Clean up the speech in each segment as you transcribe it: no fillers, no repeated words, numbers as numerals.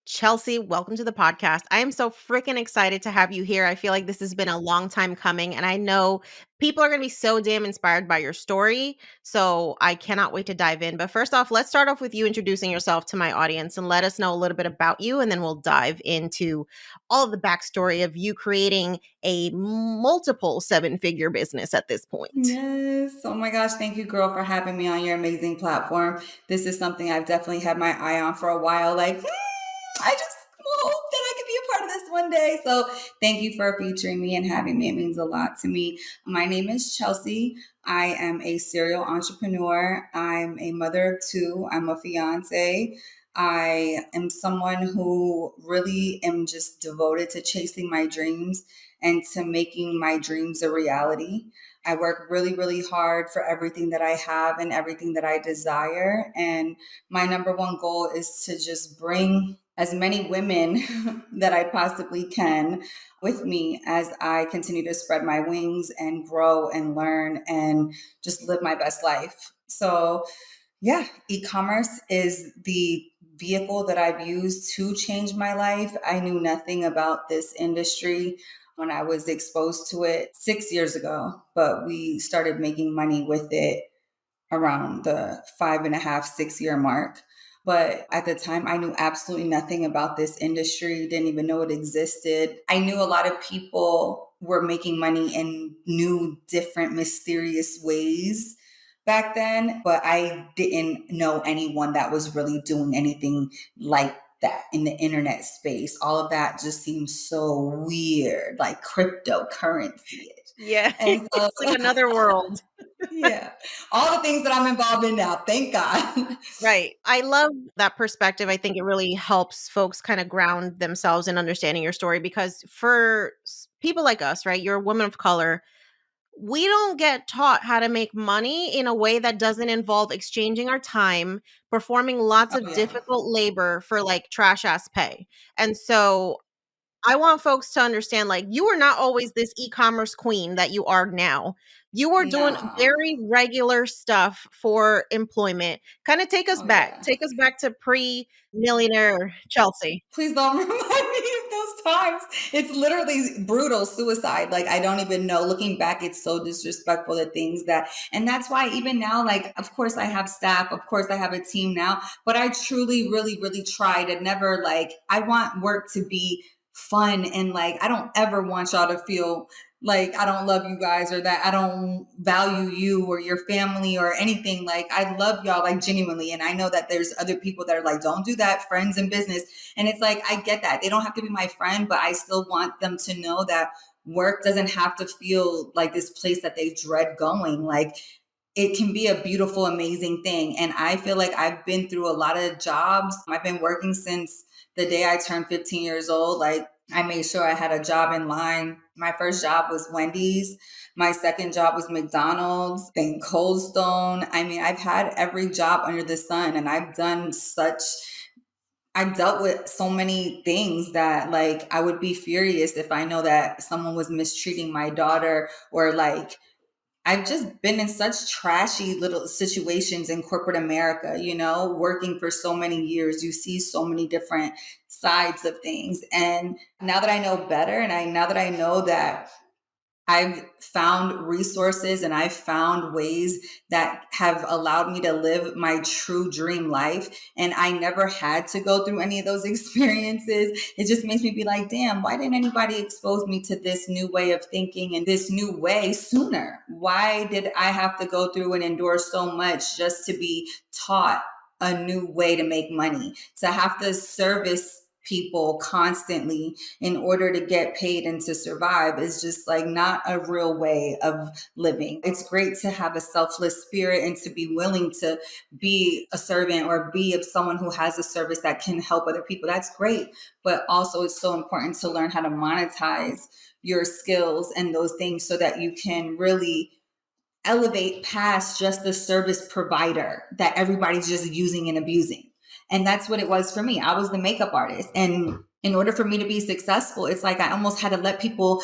Chelsea, welcome to the podcast. I am so freaking excited to have you here. I feel like this has been a long time coming, and I know people are going to be so damn inspired by your story. So I cannot wait to dive in. But first off, let's start off with you introducing yourself to my audience and let us know a little bit about you, and then we'll dive into all of the backstory of you creating a multiple seven-figure business at this point. Yes. Oh my gosh. Thank you, girl, for having me on your amazing platform. This is something I've definitely had my eye on for a while. I just hope that I could be a part of this one day. So thank you for featuring me and having me. It means a lot to me. My name is Chelsea. I am a serial entrepreneur. I'm a mother of two. I'm a fiance. I am someone who really am just devoted to chasing my dreams and to making my dreams a reality. I work really, really hard for everything that I have and everything that I desire. And my number one goal is to just bring as many women that I possibly can with me as I continue to spread my wings and grow and learn and just live my best life. So, yeah, e-commerce is the vehicle that I've used to change my life. I knew nothing about this industry when I was exposed to it 6 years ago, but we started making money with it around the 5.5, 6 year mark. But at the time, I knew absolutely nothing about this industry, didn't even know it existed. I knew a lot of people were making money in new, different, mysterious ways back then, but I didn't know anyone that was really doing anything like that in the internet space. All of that just seems so weird, like cryptocurrency. Yeah, And so, it's like another world. yeah, all the things that I'm involved in now, thank God. Right. I love that perspective. I think it really helps folks kind of ground themselves in understanding your story because for people like us, right, you're a woman of color, we don't get taught how to make money in a way that doesn't involve exchanging our time, performing lots Oh, of yeah. difficult labor for like trash ass pay. And so I want folks to understand like you were not always this e-commerce queen that you are now. You were doing No. very regular stuff for employment. Kind of take us Oh, back. yeah. Take us back to pre-millionaire Chelsea. Please don't remind me of those times. It's literally brutal suicide. Like, I don't even know. Looking back, it's so disrespectful to things that, and that's why even now, like, of course I have staff, of course I have a team now, but I truly, really, really try to never, like, I want work to be fun and like, I don't ever want y'all to feel like I don't love you guys or that I don't value you or your family or anything. Like, I love y'all like genuinely. And I know that there's other people that are like, don't do that, friends and business. And it's like, I get that. They don't have to be my friend, but I still want them to know that work doesn't have to feel like this place that they dread going. Like, it can be a beautiful, amazing thing. And I feel like I've been through a lot of jobs. I've been working since the day I turned 15 years old. Like, I made sure I had a job in line. My first job was Wendy's. My second job was McDonald's, then Cold Stone. I mean, I've had every job under the sun and I've dealt with so many things that like I would be furious if I know that someone was mistreating my daughter or like I've just been in such trashy little situations in corporate America, working for so many years. You see so many different sides of things. And now that I know better now that I know that I've found resources and I've found ways that have allowed me to live my true dream life. And I never had to go through any of those experiences. It just makes me be like, damn, why didn't anybody expose me to this new way of thinking and this new way sooner? Why did I have to go through and endure so much just to be taught a new way to make money, to have to service people constantly in order to get paid and to survive is just like not a real way of living. It's great to have a selfless spirit and to be willing to be a servant or be of someone who has a service that can help other people. That's great. But also it's so important to learn how to monetize your skills and those things so that you can really elevate past just the service provider that everybody's just using and abusing. And that's what it was for me. I was the makeup artist. And in order for me to be successful, it's like I almost had to let people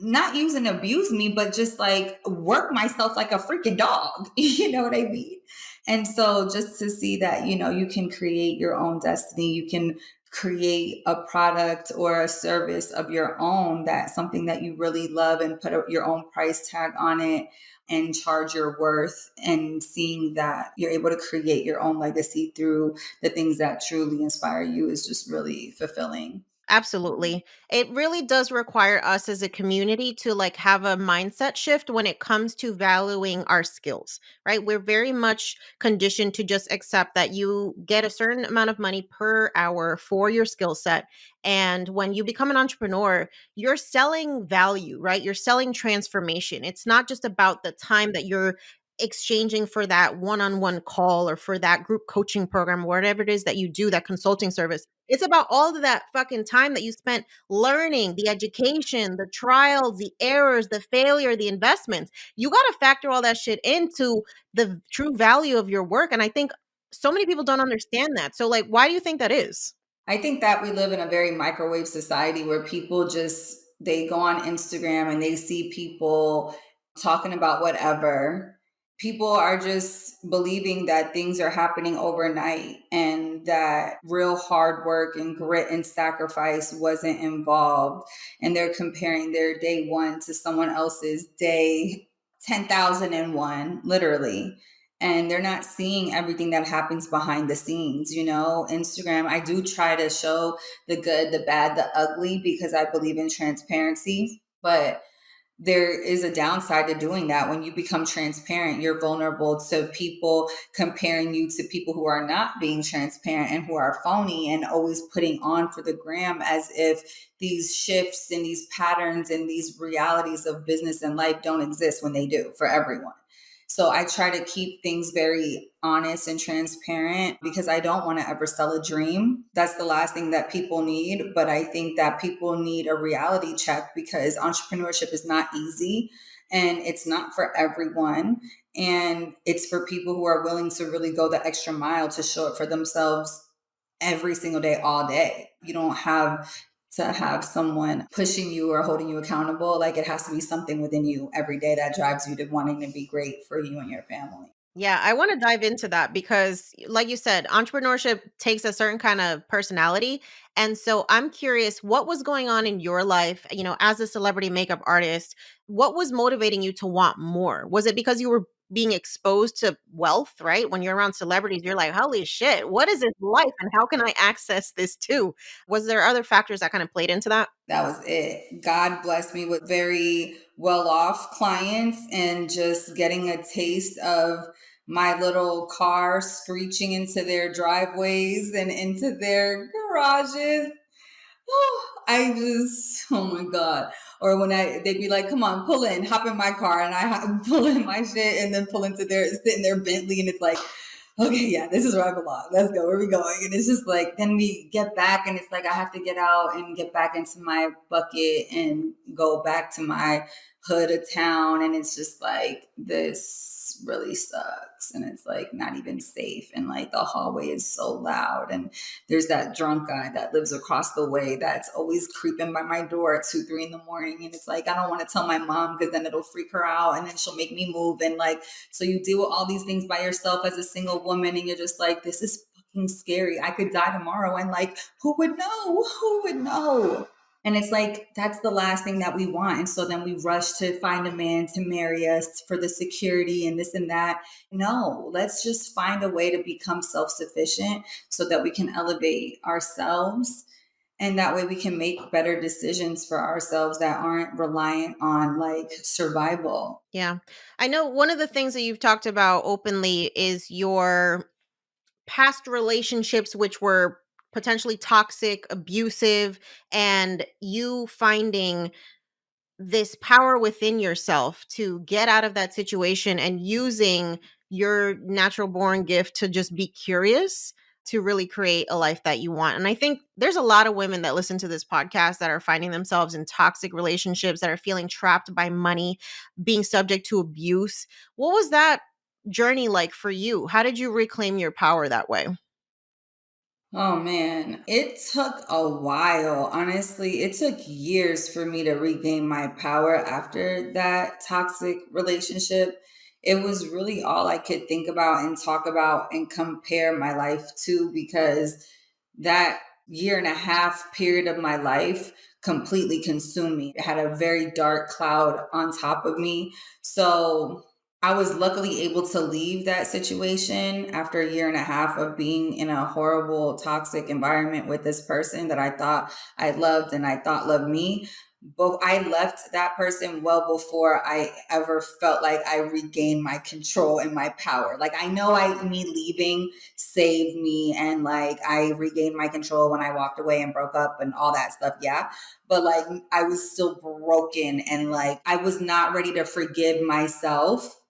not use and abuse me, but just like work myself like a freaking dog. You know what I mean? And so just to see that, you can create your own destiny, you can create a product or a service of your own, that's something that you really love, and put your own price tag on it and charge your worth, and seeing that you're able to create your own legacy through the things that truly inspire you is just really fulfilling. Absolutely. It really does require us as a community to like have a mindset shift when it comes to valuing our skills, right? We're very much conditioned to just accept that you get a certain amount of money per hour for your skill set. And when you become an entrepreneur, you're selling value, right? You're selling transformation. It's not just about the time that you're exchanging for that one-on-one call or for that group coaching program, whatever it is that you do, that consulting service. It's about all of that fucking time that you spent learning, the education, the trials, the errors, the failure, the investments. You got to factor all that shit into the true value of your work. And I think so many people don't understand that. So, like, why do you think that is? I think that we live in a very microwave society where people just they go on Instagram and they see people talking about whatever. People are just believing that things are happening overnight and that real hard work and grit and sacrifice wasn't involved. And they're comparing their day one to someone else's day 10,001, literally, and they're not seeing everything that happens behind the scenes. Instagram, I do try to show the good, the bad, the ugly, because I believe in transparency, but there is a downside to doing that. When you become transparent, you're vulnerable to people comparing you to people who are not being transparent and who are phony and always putting on for the gram, as if these shifts and these patterns and these realities of business and life don't exist, when they do for everyone. So I try to keep things very honest and transparent, because I don't want to ever sell a dream. That's the last thing that people need. But I think that people need a reality check, because entrepreneurship is not easy and it's not for everyone. And it's for people who are willing to really go the extra mile to show up for themselves every single day, all day. You don't have to have someone pushing you or holding you accountable. Like, it has to be something within you every day that drives you to wanting to be great for you and your family. Yeah, I want to dive into that because, like you said, entrepreneurship takes a certain kind of personality. And so I'm curious, what was going on in your life, as a celebrity makeup artist? What was motivating you to want more? Was it because you were being exposed to wealth, right? When you're around celebrities, you're like, holy shit, what is this life? And how can I access this too? Was there other factors that kind of played into that? That was it. God blessed me with very well off clients, and just getting a taste of my little car screeching into their driveways and into their garages. Oh my God. Or when they'd be like, come on, pull in, hop in my car. And pull in my shit and then pull into sit in their Bentley. And it's like, okay, yeah, this is where I belong. Let's go. Where are we going? And it's just like, then we get back and it's like, I have to get out and get back into my bucket and go back to my hood of town. And it's just like, this really sucks. And it's like not even safe. And like the hallway is so loud. And there's that drunk guy that lives across the way that's always creeping by my door at 2, 3 in the morning. And it's like, I don't want to tell my mom, because then it'll freak her out and then she'll make me move. And like, so you deal with all these things by yourself as a single woman, and you're just like, this is fucking scary. I could die tomorrow. And like, who would know? Who would know? And it's like, that's the last thing that we want. And so then we rush to find a man to marry us for the security and this and that. No, let's just find a way to become self sufficient so that we can elevate ourselves. And that way we can make better decisions for ourselves that aren't reliant on like survival. Yeah. I know one of the things that you've talked about openly is your past relationships, which were potentially toxic, abusive, and you finding this power within yourself to get out of that situation and using your natural born gift to just be curious to really create a life that you want. And I think there's a lot of women that listen to this podcast that are finding themselves in toxic relationships, that are feeling trapped by money, being subject to abuse. What was that journey like for you? How did you reclaim your power that way? Oh man, it took a while. Honestly, it took years for me to regain my power after that toxic relationship. it was really all I could think about and talk about and compare my life to, because that year and a half period of my life completely consumed me. It had a very dark cloud on top of me. So I was luckily able to leave that situation after a year and a half of being in a horrible, toxic environment with this person that I thought I loved and I thought loved me. But I left that person well before I ever felt like I regained my control and my power. Like, I know me leaving saved me, and like I regained my control when I walked away and broke up and all that stuff. Yeah. But like I was still broken, and like I was not ready to forgive myself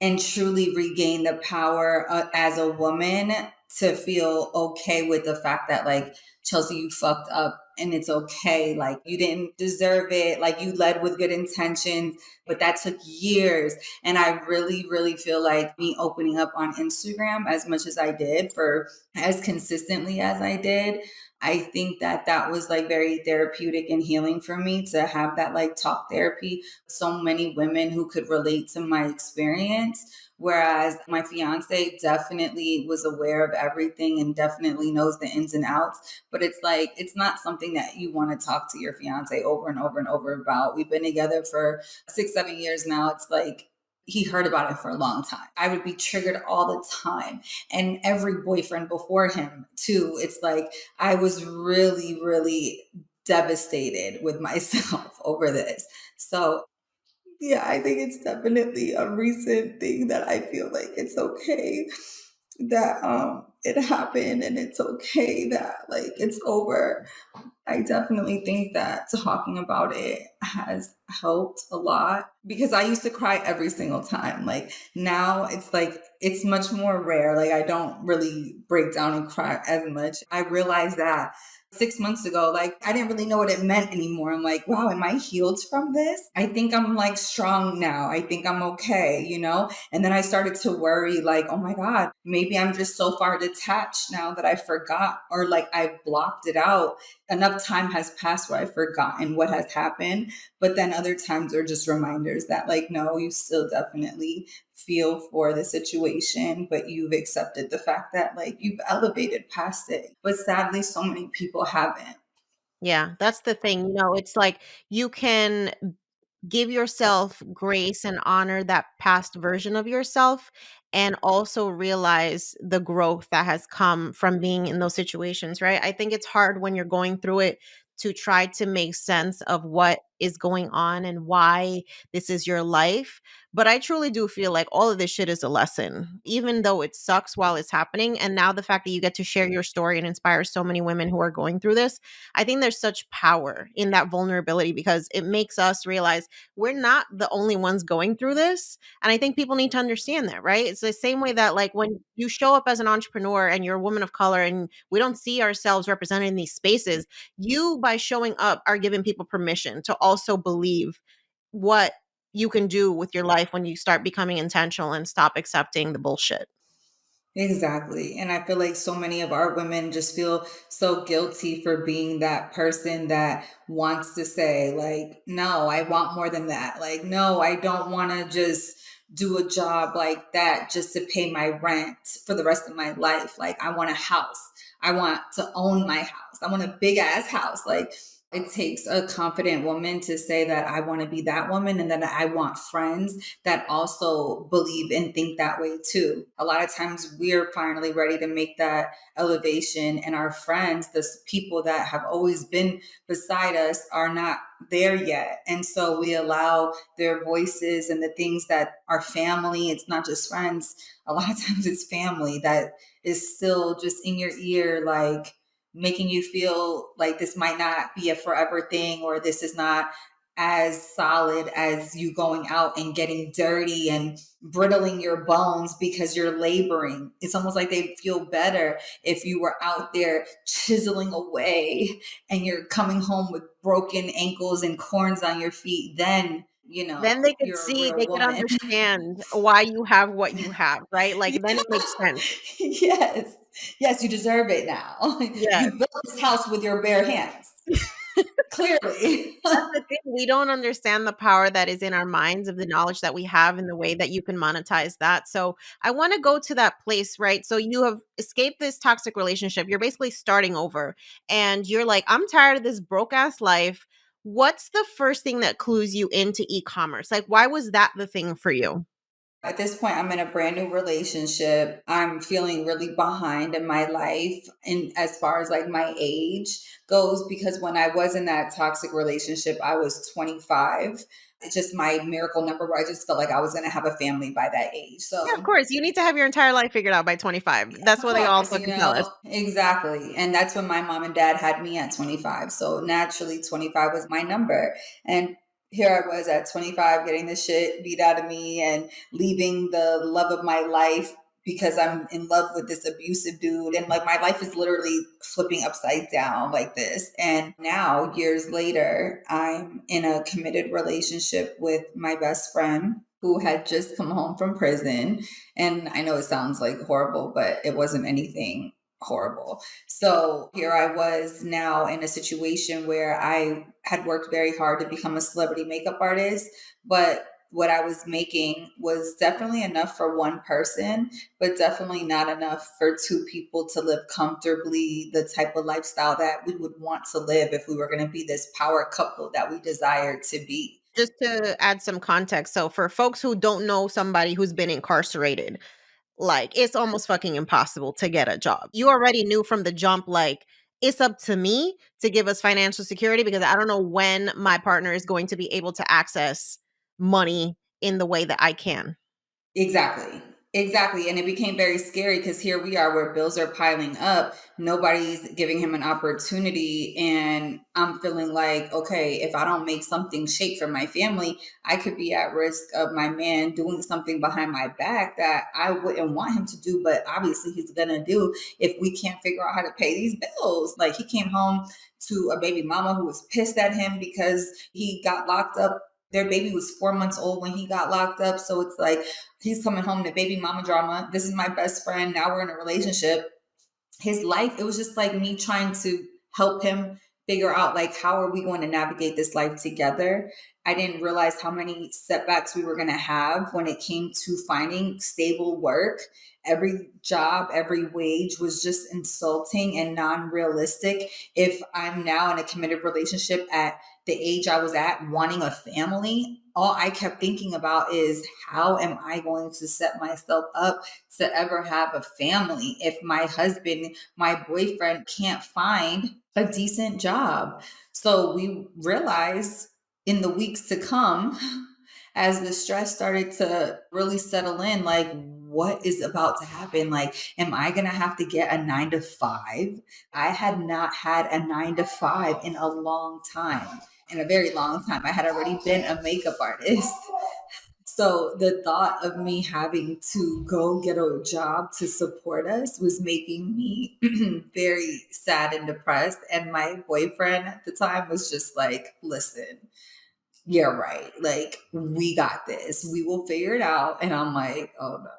and truly regain the power as a woman to feel okay with the fact that, like, Chelsea, you fucked up and it's okay. Like, you didn't deserve it. Like, you led with good intentions, but that took years. And I really, really feel like me opening up on Instagram as much as I did, for as consistently as I did, I think that that was like very therapeutic and healing for me to have that like talk therapy. So many women who could relate to my experience. Whereas my fiance definitely was aware of everything and definitely knows the ins and outs. But it's like, it's not something that you want to talk to your fiance over and over and over about. We've been together for 6, 7 years now. It's like, he heard about it for a long time. I would be triggered all the time. And every boyfriend before him, too. It's like, I was really, really devastated with myself over this. So, yeah, I think it's definitely a recent thing that I feel like it's okay that it happened, and it's okay that like it's over. I definitely think that talking about it has helped a lot, because I used to cry every single time. Like, now it's like it's much more rare. Like, I don't really break down and cry as much. I realized that 6 months ago, like I didn't really know what it meant anymore. I'm like, wow, am I healed from this? I think I'm like strong now. I think I'm okay, you know? And then I started to worry, like, oh my God, maybe I'm just so far detached now that I forgot, or like I blocked it out. Enough time has passed where I've forgotten what has happened. But then other times are just reminders that, like, no, you still definitely feel for the situation, but you've accepted the fact that, like, you've elevated past it. But sadly, so many people haven't. Yeah, that's the thing. It's like you can give yourself grace and honor that past version of yourself, and also realize the growth that has come from being in those situations, right? I think it's hard when you're going through it to try to make sense of what is going on and why this is your life. But I truly do feel like all of this shit is a lesson, even though it sucks while it's happening. And now the fact that you get to share your story and inspire so many women who are going through this, I think there's such power in that vulnerability, because it makes us realize we're not the only ones going through this. And I think people need to understand that, right? It's the same way that, like, when you show up as an entrepreneur and you're a woman of color and we don't see ourselves represented in these spaces, you, by showing up, are giving people permission to also believe what you can do with your life when you start becoming intentional and stop accepting the bullshit. Exactly. And I feel like so many of our women just feel so guilty for being that person that wants to say, like, no, I want more than that. Like, no, I don't want to just do a job like that just to pay my rent for the rest of my life. Like, I want a house. I want to own my house. I want a big ass house. Like, it takes a confident woman to say that I want to be that woman, and that I want friends that also believe and think that way too. A lot of times we're finally ready to make that elevation, and our friends, the people that have always been beside us, are not there yet. And so we allow their voices and the things that are family, it's not just friends, a lot of times it's family that is still just in your ear, like making you feel like this might not be a forever thing, or this is not as solid as you going out and getting dirty and brittling your bones because you're laboring. It's almost like they feel better if you were out there chiseling away and you're coming home with broken ankles and corns on your feet. Then, Then they could you're a see, real they could woman. understand why you have what you have, right? Like, Yeah. then it makes sense. Yes. Yes, you deserve it now. Yeah. You built this house with your bare hands. Clearly. That's the thing, we don't understand the power that is in our minds of the knowledge that we have and the way that you can monetize that. So, I wanna go to that place, right? So, you have escaped this toxic relationship, you're basically starting over, and you're like, "I'm tired of this broke ass life." What's the first thing that clues you into e-commerce? Like, why was that the thing for you? At this point, I'm in a brand new relationship. I'm feeling really behind in my life, and as far as like my age goes, because when I was in that toxic relationship, I was 25. It's just my miracle number where I just felt like I was going to have a family by that age. Yeah, of So course, you need to have your entire life figured out by 25. That's of what they all course, fucking tell us. exactly. And that's when my mom and dad had me at 25. So naturally, 25 was my number. And here I was at 25 getting the shit beat out of me and leaving the love of my life because I'm in love with this abusive dude. And like my life is literally flipping upside down like this. And now, years later, I'm in a committed relationship with my best friend who had just come home from prison. And I know it sounds like horrible, but it wasn't anything horrible. So here I was now in a situation where I had worked very hard to become a celebrity makeup artist, but what I was making was definitely enough for one person, but definitely not enough for two people to live comfortably the type of lifestyle that we would want to live if we were going to be this power couple that we desired to be. Just to add some context, so for folks who don't know somebody who's been incarcerated, like, it's almost fucking impossible to get a job. You already knew from the jump, like, it's up to me to give us financial security because I don't know when my partner is going to be able to access money in the way that I can. Exactly. Exactly. And it became very scary because here we are where bills are piling up. Nobody's giving him an opportunity. And I'm feeling like, okay, if I don't make something shake for my family, I could be at risk of my man doing something behind my back that I wouldn't want him to do. But obviously, he's going to do if we can't figure out how to pay these bills. Like he came home to a baby mama who was pissed at him because he got locked up. Their baby was 4 months old when he got locked up. So it's like, he's coming home to baby mama drama. This is my best friend. Now we're in a relationship. His life, it was just like me trying to help him figure out like how are we going to navigate this life together. I didn't realize how many setbacks we were going to have when it came to finding stable work. Every job, every wage was just insulting and non-realistic. If I'm now in a committed relationship at the age I was at, wanting a family, all I kept thinking about is how am I going to set myself up to ever have a family if my husband, my boyfriend can't find a decent job? So we realized in the weeks to come, as the stress started to really settle in, like, what is about to happen? Like, am I going to have to get a 9 to 5? I had not had a 9 to 5 in a long time, in a very long time. I had already been a makeup artist. So the thought of me having to go get a job to support us was making me very sad and depressed. And my boyfriend at the time was just like, listen, you're right. Like, we got this. We will figure it out. And I'm like, oh no,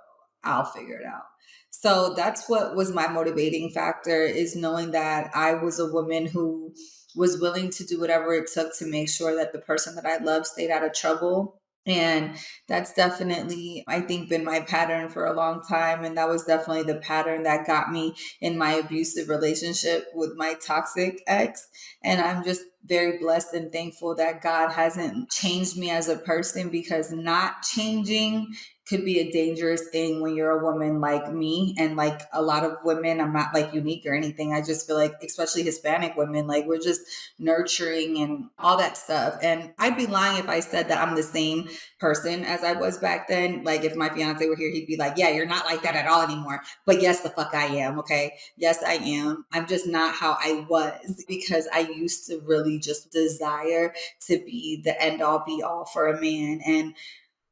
I'll figure it out. So that's what was my motivating factor, is knowing that I was a woman who was willing to do whatever it took to make sure that the person that I love stayed out of trouble. And that's definitely, I think, been my pattern for a long time. And that was definitely the pattern that got me in my abusive relationship with my toxic ex. And I'm just very blessed and thankful that God hasn't changed me as a person, because not changing could be a dangerous thing when you're a woman like me. And like a lot of women, I'm not like unique or anything. I just feel like, especially Hispanic women, like we're just nurturing and all that stuff. And I'd be lying if I said that I'm the same person as I was back then. Like if my fiance were here, he'd be like, yeah, you're not like that at all anymore. But yes, the fuck I am. Okay. Yes, I am. I'm just not how I was, because I used to really just desire to be the end all be all for a man. And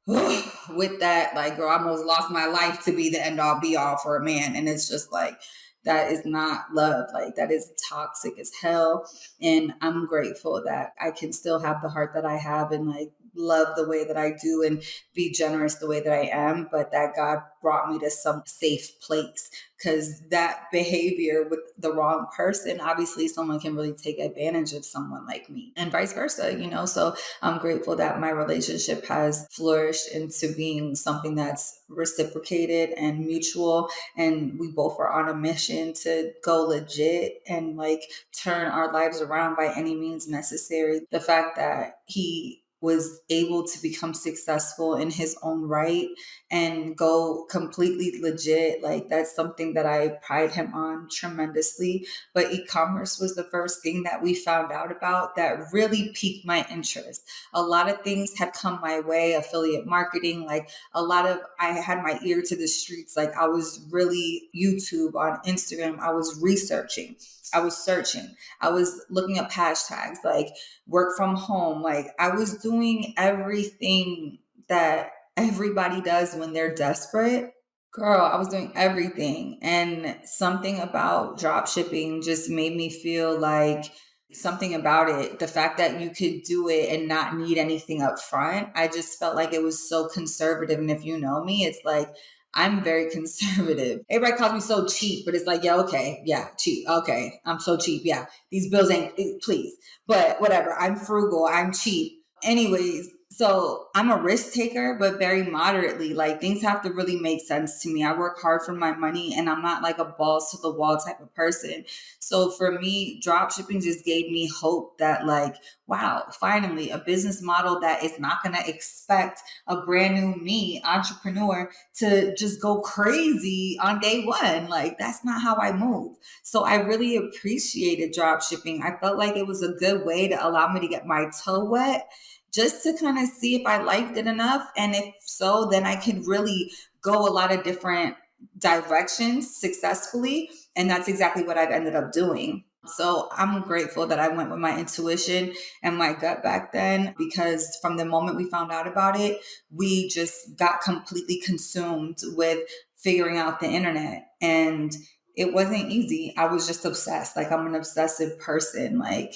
with that, like, girl, I almost lost my life to be the end all be all for a man. And it's just like, that is not love. Like, that is toxic as hell. And I'm grateful that I can still have the heart that I have and like love the way that I do and be generous the way that I am, but that God brought me to some safe place, because that behavior with the wrong person, obviously someone can really take advantage of someone like me and vice versa, you know? So I'm grateful that my relationship has flourished into being something that's reciprocated and mutual. And we both are on a mission to go legit and like turn our lives around by any means necessary. The fact that he was able to become successful in his own right and go completely legit, like that's something that I pride him on tremendously. But e-commerce was the first thing that we found out about that really piqued my interest. A lot of things had come my way, affiliate marketing, like a lot of, I had my ear to the streets. Like I was really YouTube, on Instagram, I was researching, I was searching, I was looking up hashtags like work from home. Like I was doing everything that everybody does when they're desperate. Girl, I was doing everything. And something about drop shipping just made me feel like, something about it, the fact that you could do it and not need anything up front, I just felt like it was so conservative. And if you know me, it's like, I'm very conservative. Everybody calls me so cheap, but it's like, yeah, okay, yeah, cheap. Okay, I'm so cheap. Yeah, these bills ain't, please. But whatever, I'm frugal, I'm cheap. Anyways, so I'm a risk taker, but very moderately. Like things have to really make sense to me. I work hard for my money and I'm not like a balls to the wall type of person. So for me, drop shipping just gave me hope that like, wow, finally a business model that is not going to expect a brand new me, entrepreneur, to just go crazy on day one. Like that's not how I move. So I really appreciated drop shipping. I felt like it was a good way to allow me to get my toe wet, just to kind of see if I liked it enough. And if so, then I could really go a lot of different directions successfully. And that's exactly what I've ended up doing. So I'm grateful that I went with my intuition and my gut back then, because from the moment we found out about it, we just got completely consumed with figuring out the internet. And it wasn't easy. I was just obsessed. Like I'm an obsessive person. Like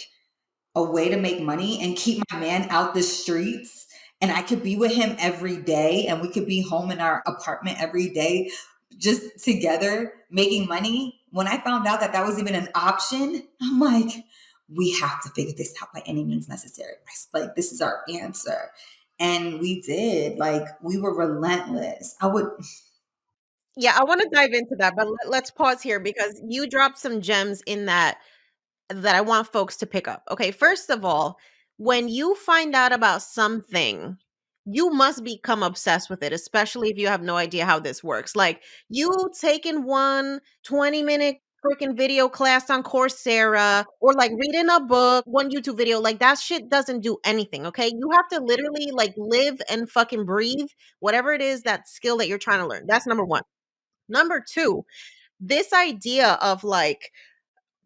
a way to make money and keep my man out the streets, and I could be with him every day and we could be home in our apartment every day just together making money. When I found out that that was even an option, I'm like, we have to figure this out by any means necessary. Like this is our answer. And we did. Like we were relentless. I would. Yeah, I wanna dive into that, but let's pause here because you dropped some gems in that I want folks to pick up. Okay, first of all, when you find out about something, you must become obsessed with it, especially if you have no idea how this works. Like you taking one 20-minute freaking video class on Coursera or like reading a book, one YouTube video, like that shit doesn't do anything. Okay. You have to literally like live and fucking breathe whatever it is that skill that you're trying to learn. That's number one. Number two, this idea of like,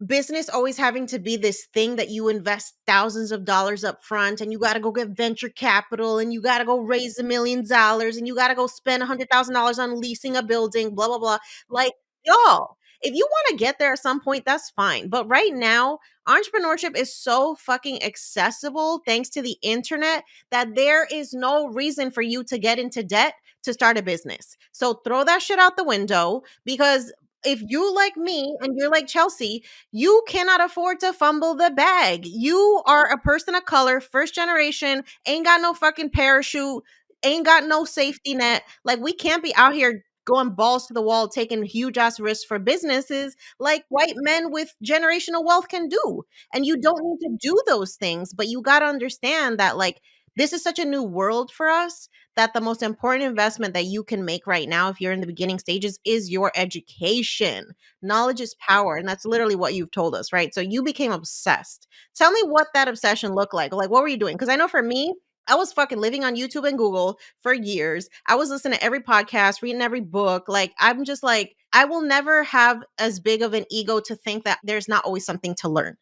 business always having to be this thing that you invest thousands of dollars up front and you got to go get venture capital and you got to go raise $1 million and you got to go spend $100,000 on leasing a building, blah, blah, blah. Like, y'all, if you want to get there at some point, that's fine. But right now, entrepreneurship is so fucking accessible thanks to the internet that there is no reason for you to get into debt to start a business. So throw that shit out the window because if you like me and you're like Chelsea, you cannot afford to fumble the bag. You are a person of color, first generation, ain't got no fucking parachute, ain't got no safety net. Like, we can't be out here going balls to the wall, taking huge ass risks for businesses like white men with generational wealth can do. And you don't need to do those things, but you got to understand that, like, this is such a new world for us that the most important investment that you can make right now, if you're in the beginning stages, is your education. Knowledge is power. And that's literally what you've told us, right? So you became obsessed. Tell me what that obsession looked like. Like, what were you doing? Because I know for me, I was fucking living on YouTube and Google for years. I was listening to every podcast, reading every book. Like, I'm just like, I will never have as big of an ego to think that there's not always something to learn.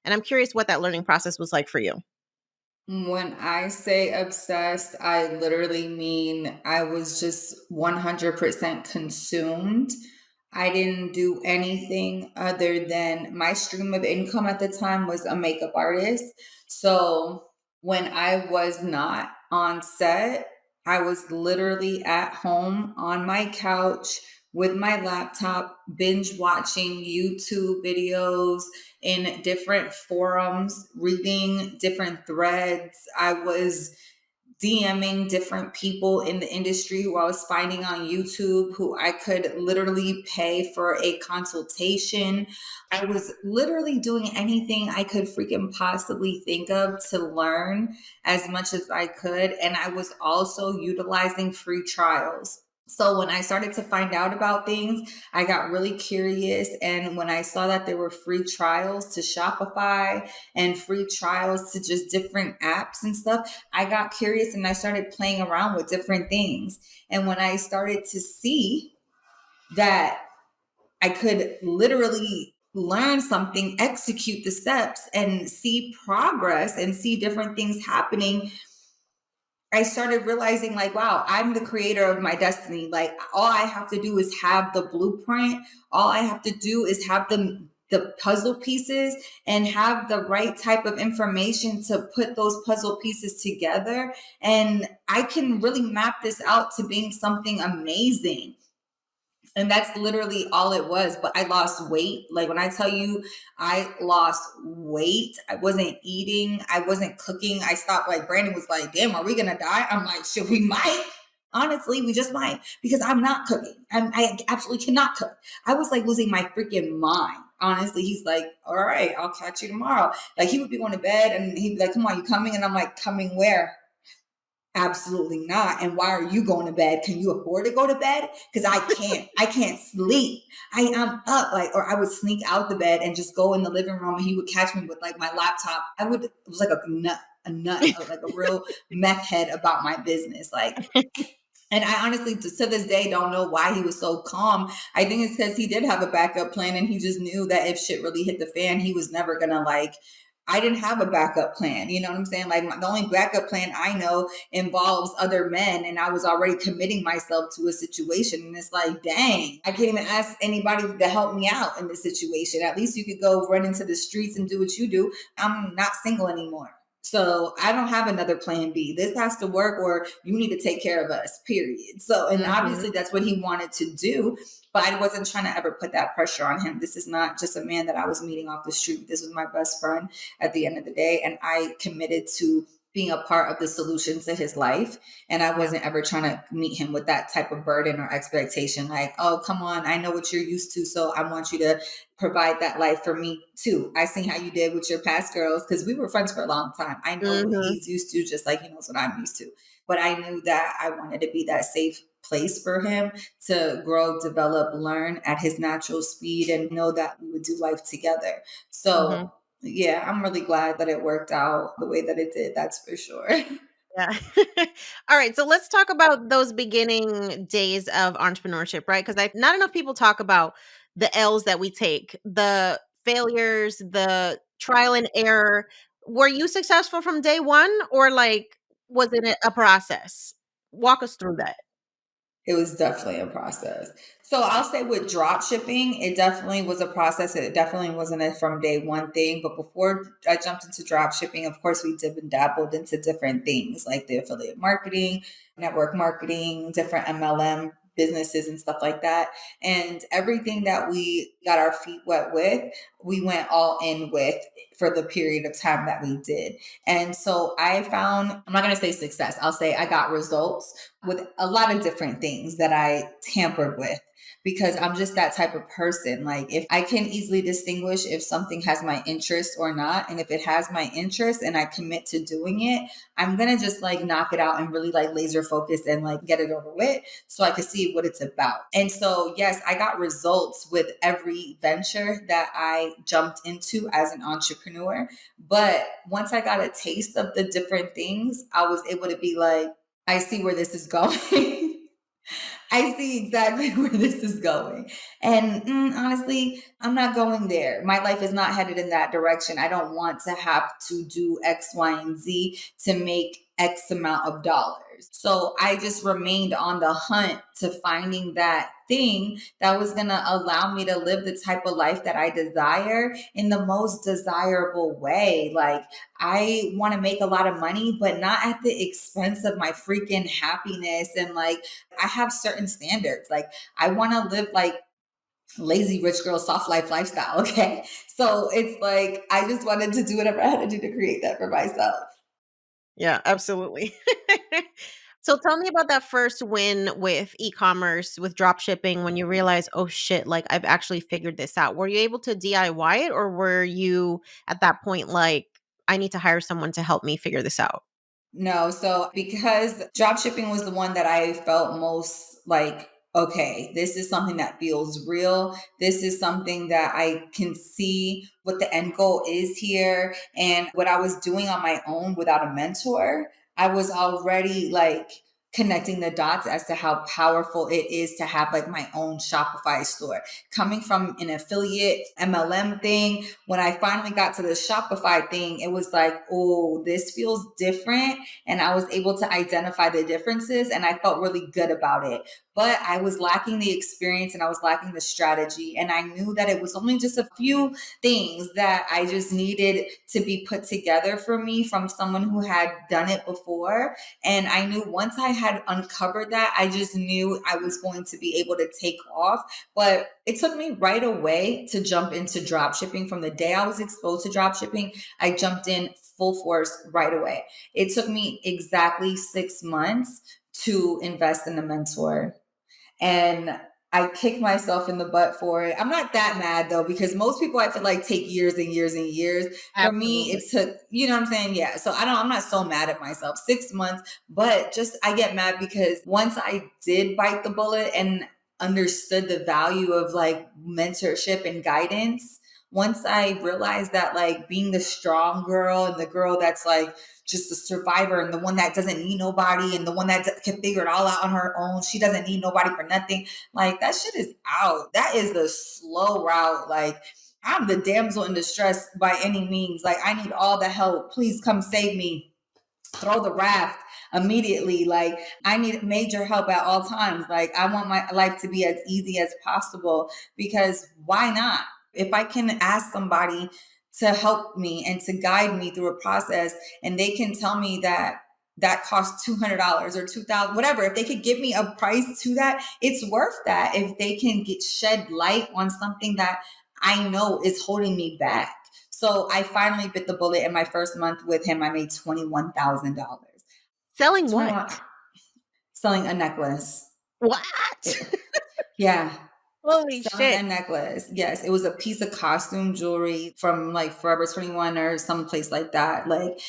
And I'm curious what that learning process was like for you. When I say obsessed, I literally mean I was just 100% consumed. I didn't do anything other than, my stream of income at the time was a makeup artist. So When I was not on set, I was literally at home on my couch with my laptop, binge watching YouTube videos in different forums, reading different threads. I was DMing different people in the industry who I was finding on YouTube who I could literally pay for a consultation. I was literally doing anything I could freaking possibly think of to learn as much as I could. And I was also utilizing free trials. So when I started to find out about things, I got really curious. And when I saw that there were free trials to Shopify and free trials to just different apps and stuff, I got curious and I started playing around with different things. And when I started to see that I could literally learn something, execute the steps, and see progress and see different things happening, I started realizing, like, wow, I'm the creator of my destiny. Like, all I have to do is have the blueprint. All I have to do is have the puzzle pieces and have the right type of information to put those puzzle pieces together. And I can really map this out to being something amazing. And that's literally all it was. But I lost weight. Like when I tell you I lost weight, I wasn't eating, I wasn't cooking. I stopped. Like Brandon was like, damn, are we gonna die? I'm like, shit, we might. Honestly, we just might, because I'm not cooking. I absolutely cannot cook. I was like losing my freaking mind. Honestly, he's like, all right, I'll catch you tomorrow. Like he would be going to bed and he'd be like, come on, you coming? And I'm like, coming where? Absolutely not. And why are you going to bed? Can you afford to go to bed? Because I can't. I can't sleep. I am up. Like, or I would sneak out the bed and just go in the living room, and he would catch me with like my laptop. It was like a nut, like a real meth head about my business. Like, and I honestly, to this day, don't know why he was so calm. I think it's because he did have a backup plan and he just knew that if shit really hit the fan, he was never going to like, I didn't have a backup plan. You know what I'm saying? Like the only backup plan I know involves other men, and I was already committing myself to a situation. And it's like, dang, I can't even ask anybody to help me out in this situation. At least you could go run into the streets and do what you do. I'm not single anymore. So I don't have another plan B. This has to work, or you need to take care of us, period. So, and Mhm. obviously that's what he wanted to do, but I wasn't trying to ever put that pressure on him. This is not just a man that I was meeting off the street. This was my best friend at the end of the day. And I committed to being a part of the solution to his life. And I Yeah. wasn't ever trying to meet him with that type of burden or expectation. Like, oh, come on, I know what you're used to. So I want you to provide that life for me too. I seen how you did with your past girls because we were friends for a long time. I know what Mhm. he's used to, just like he knows what I'm used to. But I knew that I wanted to be that safe place for him to grow, develop, learn at his natural speed, and know that we would do life together. So, Mhm. yeah, I'm really glad that it worked out the way that it did. That's for sure. Yeah. All right. So let's talk about those beginning days of entrepreneurship, right? Because I not enough people talk about the L's that we take, the failures, the trial and error. Were you successful from day one, or like was it a process? Walk us through that. It was definitely a process. So I'll say with drop shipping, it definitely was a process. It definitely wasn't a from day one thing. But before I jumped into drop shipping, of course, we did and dabbled into different things like the affiliate marketing, network marketing, different MLM businesses and stuff like that. And everything that we got our feet wet with, we went all in with for the period of time that we did. And so I found, I'm not going to say success, I'll say I got results with a lot of different things that I tampered with, because I'm just that type of person. Like if I can easily distinguish if something has my interest or not, and if it has my interest and I commit to doing it, I'm going to just like knock it out and really like laser focus and like get it over with so I can see what it's about. And so, yes, I got results with every venture that I jumped into as an entrepreneur. But once I got a taste of the different things, I was able to be like, I see where this is going. I see exactly where this is going. And honestly, I'm not going there. My life is not headed in that direction. I don't want to have to do X, Y, and Z to make X amount of dollars. So I just remained on the hunt to finding that thing that was going to allow me to live the type of life that I desire in the most desirable way. Like, I want to make a lot of money, but not at the expense of my freaking happiness. And like, I have certain standards. Like, I want to live like lazy rich girl soft life lifestyle. Okay. So it's like, I just wanted to do whatever I had to do to create that for myself. Yeah, absolutely. So tell me about that first win with e-commerce, with drop shipping when you realize, "Oh shit, like I've actually figured this out." Were you able to DIY it or were you at that point like, "I need to hire someone to help me figure this out?" No, so because drop shipping was the one that I felt most like, okay, this is something that feels real. This is something that I can see what the end goal is here. And what I was doing on my own without a mentor, I was already like connecting the dots as to how powerful it is to have like my own Shopify store. Coming from an affiliate MLM thing, when I finally got to the Shopify thing, it was like, oh, this feels different. And I was able to identify the differences and I felt really good about it. But I was lacking the experience and I was lacking the strategy. And I knew that it was only just a few things that I just needed to be put together for me from someone who had done it before. And I knew once I had uncovered that, I just knew I was going to be able to take off. But it took me right away to jump into drop shipping. From the day I was exposed to drop shipping, I jumped in full force right away. It took me exactly 6 months to invest in a mentor. And I kicked myself in the butt for it. I'm not that mad though, because most people I feel like take years and years and years. For me, Absolutely. it took, you know what I'm saying? Yeah. So I'm not so mad at myself. 6 months, but just I get mad because once I did bite the bullet and understood the value of like mentorship and guidance, once I realized that like being the strong girl and the girl that's like just a survivor and the one that doesn't need nobody and the one that can figure it all out on her own. She doesn't need nobody for nothing. Like that shit is out. That is the slow route. Like I'm the damsel in distress by any means. Like I need all the help. Please come save me. Throw the raft immediately. Like I need major help at all times. Like I want my life to be as easy as possible because why not? If I can ask somebody to help me and to guide me through a process and they can tell me that that costs $200 or 2000, whatever, if they could give me a price to that, it's worth that. If they can get shed light on something that I know is holding me back. So I finally bit the bullet. In my first month with him, I made $21,000. Selling 21 what? selling a necklace. What? It- yeah. Holy Selling a shit. necklace. Yes, it was a piece of costume jewelry from like Forever 21 or some place like that. Like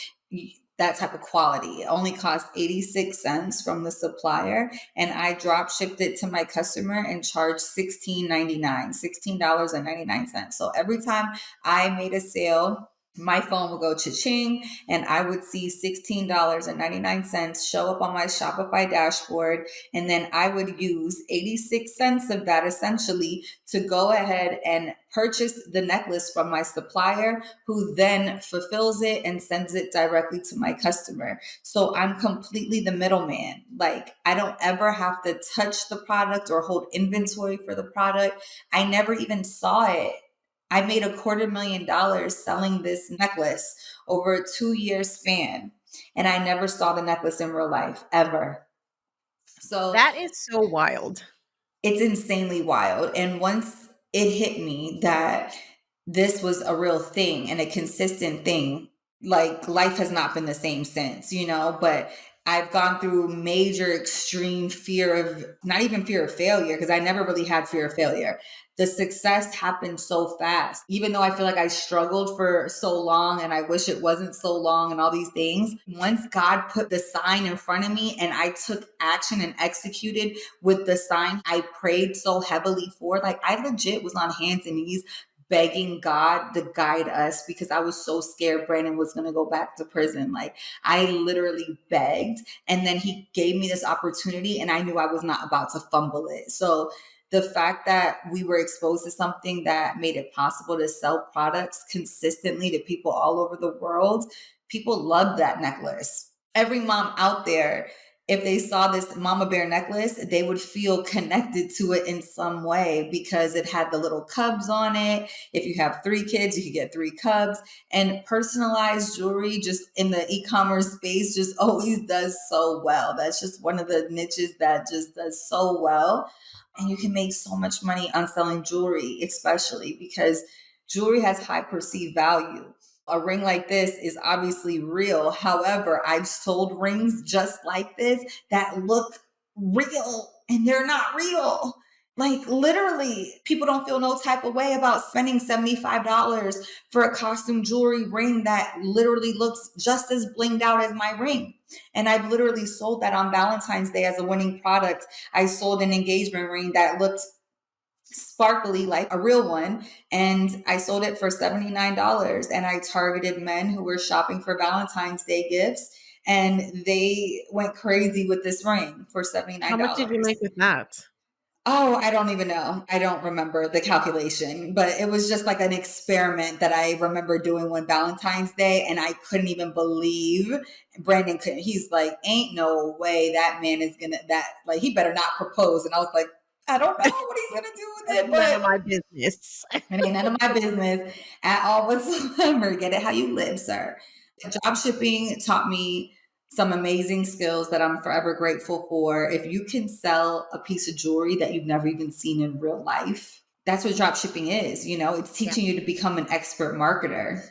that type of quality. It only cost 86 cents from the supplier. And I drop shipped it to my customer and charged $16.99, $16.99. So every time I made a sale, my phone would go cha-ching and I would see $16.99 show up on my Shopify dashboard. And then I would use 86 cents of that essentially to go ahead and purchase the necklace from my supplier, who then fulfills it and sends it directly to my customer. So I'm completely the middleman. Like I don't ever have to touch the product or hold inventory for the product. I never even saw it. I made $250,000 selling this necklace over a 2 year span. And I never saw the necklace in real life ever. So That is so wild. it's insanely wild. And once it hit me that this was a real thing and a consistent thing, like life has not been the same since, but I've gone through major extreme fear of not even fear of failure, because I never really had fear of failure. The success happened so fast, even though I feel like I struggled for so long and I wish it wasn't so long and all these things. Once God put the sign in front of me and I took action and executed with the sign I prayed so heavily for, like I legit was on hands and knees begging God to guide us because I was so scared Brandon was going to go back to prison. Like I literally begged, and then he gave me this opportunity and I knew I was not about to fumble it. So the fact that we were exposed to something that made it possible to sell products consistently to people all over the world, people loved that necklace. Every mom out there if they saw this mama bear necklace, they would feel connected to it in some way because it had the little cubs on it. If you have 3 kids, you could get 3 cubs. And personalized jewelry just in the e-commerce space just always does so well. That's just one of the niches that just does so well. And you can make so much money on selling jewelry, especially because jewelry has high perceived value. A ring like this is obviously real. However, I've sold rings just like this that look real and they're not real. Like literally, people don't feel no type of way about spending $75 for a costume jewelry ring that literally looks just as blinged out as my ring. And I've literally sold that on Valentine's Day as a winning product. I sold an engagement ring that looked sparkly like a real one, and I sold it for $79, and I targeted men who were shopping for Valentine's Day gifts, and they went crazy with this ring for How much did you $79. make with that? Oh, I don't even know. I don't remember the calculation, but it was just like an experiment that I remember doing one Valentine's Day, and I couldn't even believe Brandon couldn't. He's like, ain't no way that man is gonna that like he better not propose. And I was like, I don't know what he's gonna do with That's it, none of but my business. it ain't none of my business at all whatsoever. Get it how you live, sir. Job shipping taught me some amazing skills that I'm forever grateful for. If you can sell a piece of jewelry that you've never even seen in real life, that's what drop shipping is. You know, it's Yeah. teaching you to become an expert marketer.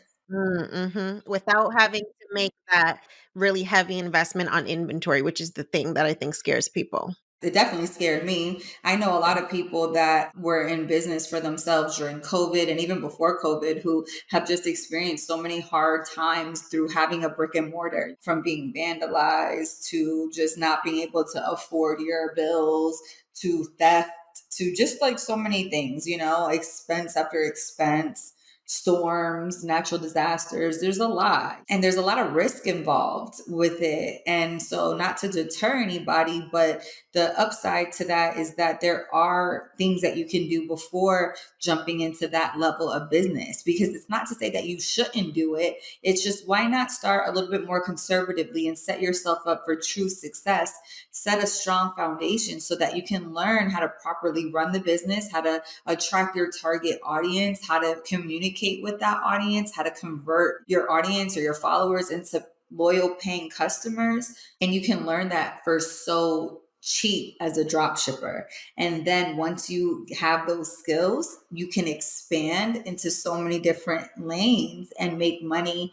Without having to make that really heavy investment on inventory, which is the thing that I think scares people. It definitely scared me. I know a lot of people that were in business for themselves during COVID and even before COVID who have just experienced so many hard times through having a brick and mortar, from being vandalized to just not being able to afford your bills to theft to just like so many things, you know, expense after expense, storms, natural disasters. There's a lot. And there's a lot of risk involved with it. And so, not to deter anybody, but the upside to that is that there are things that you can do before jumping into that level of business, because it's not to say that you shouldn't do it. It's just, why not start a little bit more conservatively and set yourself up for true success? Set a strong foundation so that you can learn how to properly run the business, how to attract your target audience, how to communicate with that audience, how to convert your audience or your followers into loyal paying customers. And you can learn that for so cheap as a drop shipper. And then once you have those skills, you can expand into so many different lanes and make money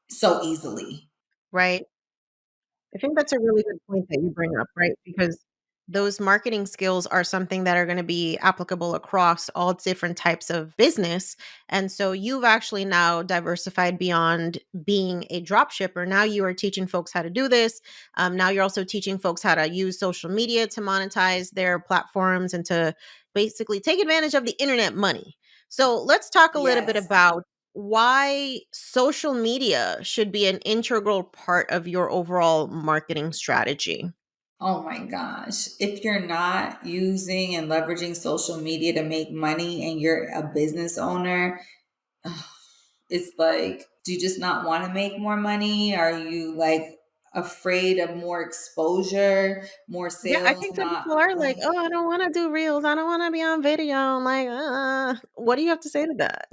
so easily. Right? I think that's a really good point that you bring up, right? Because those marketing skills are something that are going to be applicable across all different types of business. And so you've actually now diversified beyond being a drop shipper. Now you are teaching folks how to do this. Now you're also teaching folks how to use social media to monetize their platforms and to basically take advantage of the internet money. So let's talk a little bit Yes. about why social media should be an integral part of your overall marketing strategy. Oh my gosh. If you're not using and leveraging social media to make money and you're a business owner, it's like, do you just not want to make more money? Are you like afraid of more exposure, more Yeah, I sales? think some Not people are like, like, "Oh, I don't wanna do reels. I don't wanna be on video." I'm like, what do you have to say to that?"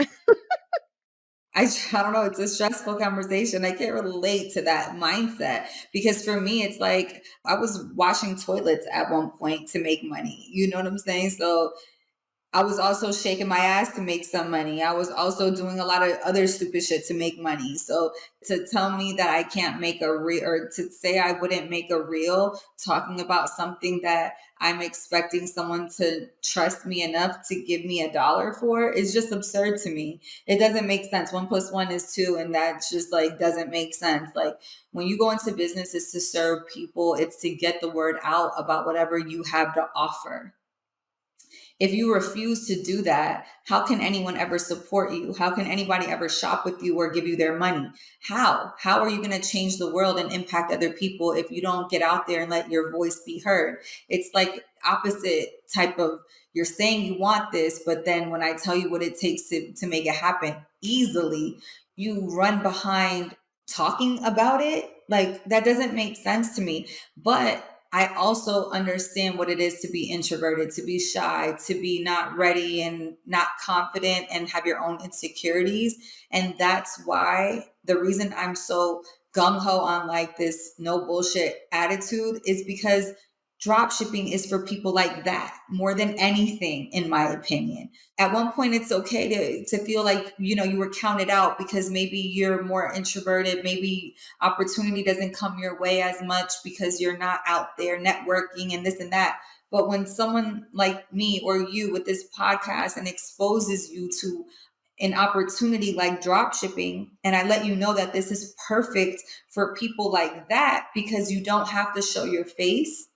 I don't know. It's a stressful conversation. I can't relate to that mindset because for me, it's like I was washing toilets at one point to make money. You know what I'm saying? So I was also shaking my ass to make some money. I was also doing a lot of other stupid shit to make money. So to tell me that I can't make a reel, or to say I wouldn't make a reel talking about something that I'm expecting someone to trust me enough to give me $1 for, is just absurd to me. It doesn't make sense. 1 plus 1 is 2. And that just like doesn't make sense. Like, when you go into business, it's to serve people. It's to get the word out about whatever you have to offer. If you refuse to do that, how can anyone ever support you? How can anybody ever shop with you or give you their money? How? How are you going to change the world and impact other people if you don't get out there and let your voice be heard? It's like opposite type of, you're saying you want this, but then when I tell you what it takes to make it happen easily, you run behind talking about it. Like, that doesn't make sense to me. But I also understand what it is to be introverted, to be shy, to be not ready and not confident and have your own insecurities. And that's why the reason I'm so gung ho on like this no bullshit attitude is because drop shipping is for people like that more than anything, in my opinion. At one point, it's okay to feel like, you were counted out because maybe you're more introverted, maybe opportunity doesn't come your way as much because you're not out there networking and this and that. But when someone like me or you with this podcast and exposes you to an opportunity like drop shipping, and I let you know that this is perfect for people like that because you don't have to show your face,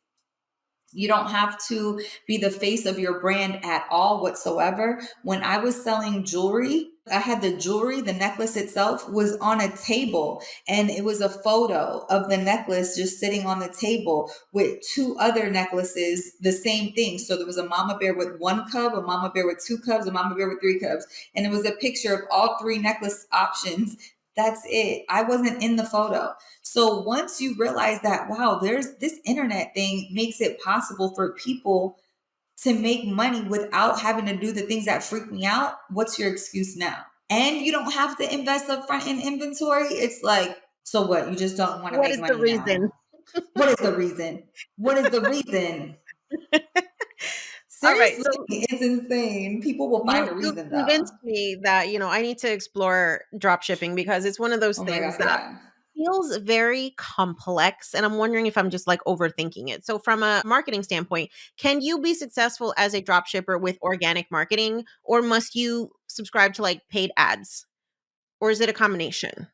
you don't have to be the face of your brand at all whatsoever. When I was selling jewelry, I had the jewelry, the necklace itself was on a table, and it was a photo of the necklace just sitting on the table with two other necklaces, the same thing. So there was a mama bear with one cub, a mama bear with two cubs, a mama bear with three cubs. And it was a picture of all three necklace options. That's it. I wasn't in the photo. So once you realize that, wow, there's this internet thing makes it possible for people to make money without having to do the things that freak me out, what's your excuse now? And you don't have to invest up front in inventory. It's like, so what? You just don't want to What make is the money now. reason? What is the reason? What is the reason? All right, Seriously, so it's insane. People will find a you've reason though. convinced me that, I need to explore drop shipping because it's one of those Oh my things God, that yeah. feels very complex, and I'm wondering if I'm just like overthinking it. So from a marketing standpoint, can you be successful as a drop shipper with organic marketing, or must you subscribe to like paid ads, or is it a combination?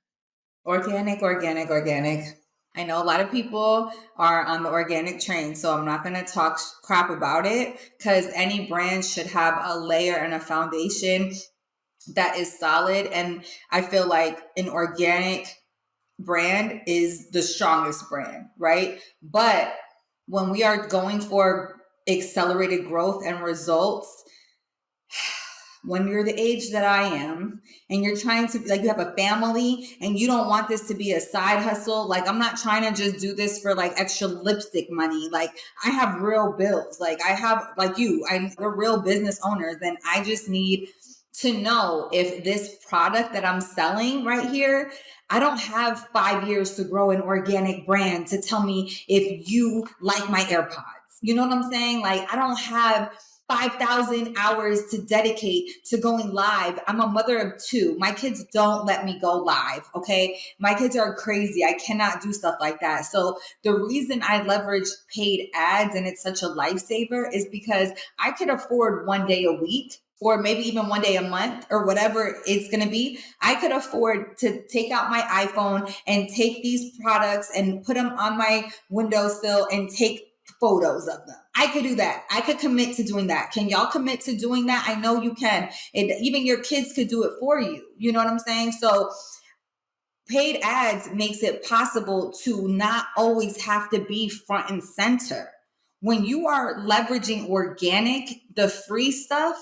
Organic, organic, organic. I know a lot of people are on the organic train, so I'm not going to talk crap about it because any brand should have a layer and a foundation that is solid. And I feel like an organic brand is the strongest brand, right? But when we are going for accelerated growth and results, when you're the age that I am and you're trying to, like, you have a family and you don't want this to be a side hustle, like, I'm not trying to just do this for like extra lipstick money. Like, I have real bills. Like, I have, like, we're real business owners, and I just need to know if this product that I'm selling right here, I don't have 5 years to grow an organic brand to tell me if you like my AirPods. You know what I'm saying? Like, I don't have 5,000 hours to dedicate to going live. I'm a mother of two. My kids don't let me go live. Okay. My kids are crazy. I cannot do stuff like that. So the reason I leverage paid ads and it's such a lifesaver is because I could afford one day a week or maybe even one day a month or whatever it's going to be. I could afford to take out my iPhone and take these products and put them on my windowsill and take photos of them. I could do that. I could commit to doing that. Can y'all commit to doing that? I know you can. And even your kids could do it for you. You know what I'm saying? So paid ads makes it possible to not always have to be front and center. When you are leveraging organic, the free stuff,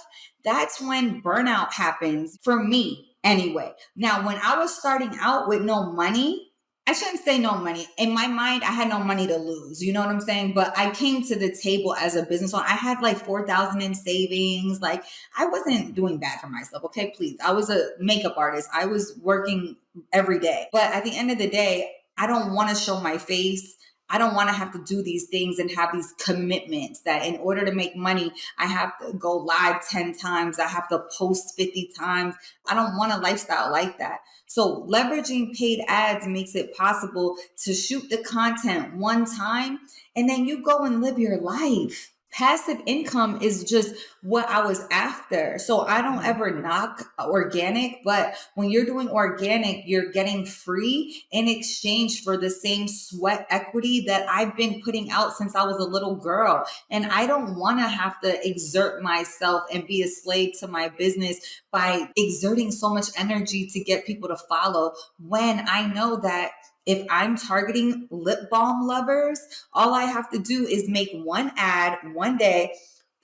that's when burnout happens for me anyway. Now, when I was starting out with no money, I shouldn't say no money. In my mind, I had no money to lose. You know what I'm saying? But I came to the table as a business owner. I had like 4,000 in savings. Like, I wasn't doing bad for myself. Okay, please. I was a makeup artist. I was working every day. But at the end of the day, I don't want to show my face. I don't want to have to do these things and have these commitments that in order to make money, I have to go live 10 times. I have to post 50 times. I don't want a lifestyle like that. So leveraging paid ads makes it possible to shoot the content one time and then you go and live your life. Passive income is just what I was after. So I don't ever knock organic, but when you're doing organic, you're getting free in exchange for the same sweat equity that I've been putting out since I was a little girl. And I don't want to have to exert myself and be a slave to my business by exerting so much energy to get people to follow when I know that if I'm targeting lip balm lovers, all I have to do is make one ad one day,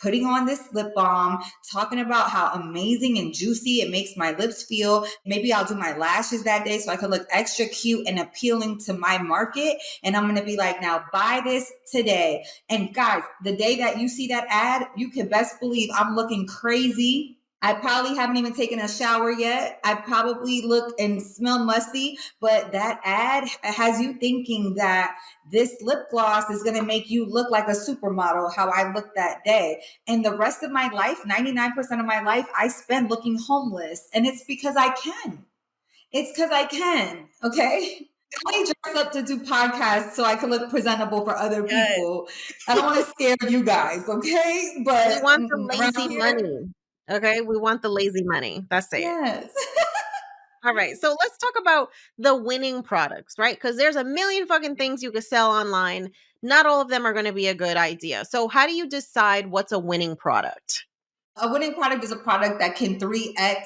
putting on this lip balm, talking about how amazing and juicy it makes my lips feel. Maybe I'll do my lashes that day so I can look extra cute and appealing to my market. And I'm going to be like, now buy this today. And guys, the day that you see that ad, you can best believe I'm looking crazy. I probably haven't even taken a shower yet. I probably look and smell musty, but that ad has you thinking that this lip gloss is going to make you look like a supermodel, how I looked that day. And the rest of my life, 99% of my life, I spend looking homeless. And it's because I can. It's because I can. Okay. I only dress up to do podcasts so I can look presentable for other Yes. people. I don't want to scare you guys. Okay. We But want the lazy around here, money. Okay? We want the lazy money. That's it. yes. All right. So let's talk about the winning products, right? Because there's a million fucking things you could sell online. Not all of them are going to be a good idea. So, how do you decide what's a winning product? A winning product is a product that can 3x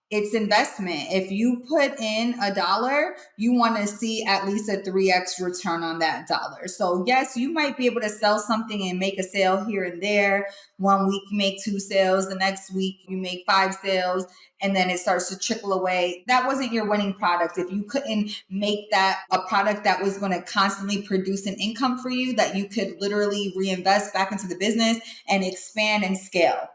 its investment. If you put in $1, you want to see at least a 3x return on that dollar. So yes, you might be able to sell something and make a sale here and there. One week you make 2 sales, the next week you make 5 sales, and then it starts to trickle away. That wasn't your winning product. If you couldn't make that a product that was going to constantly produce an income for you, that you could literally reinvest back into the business and expand and scale.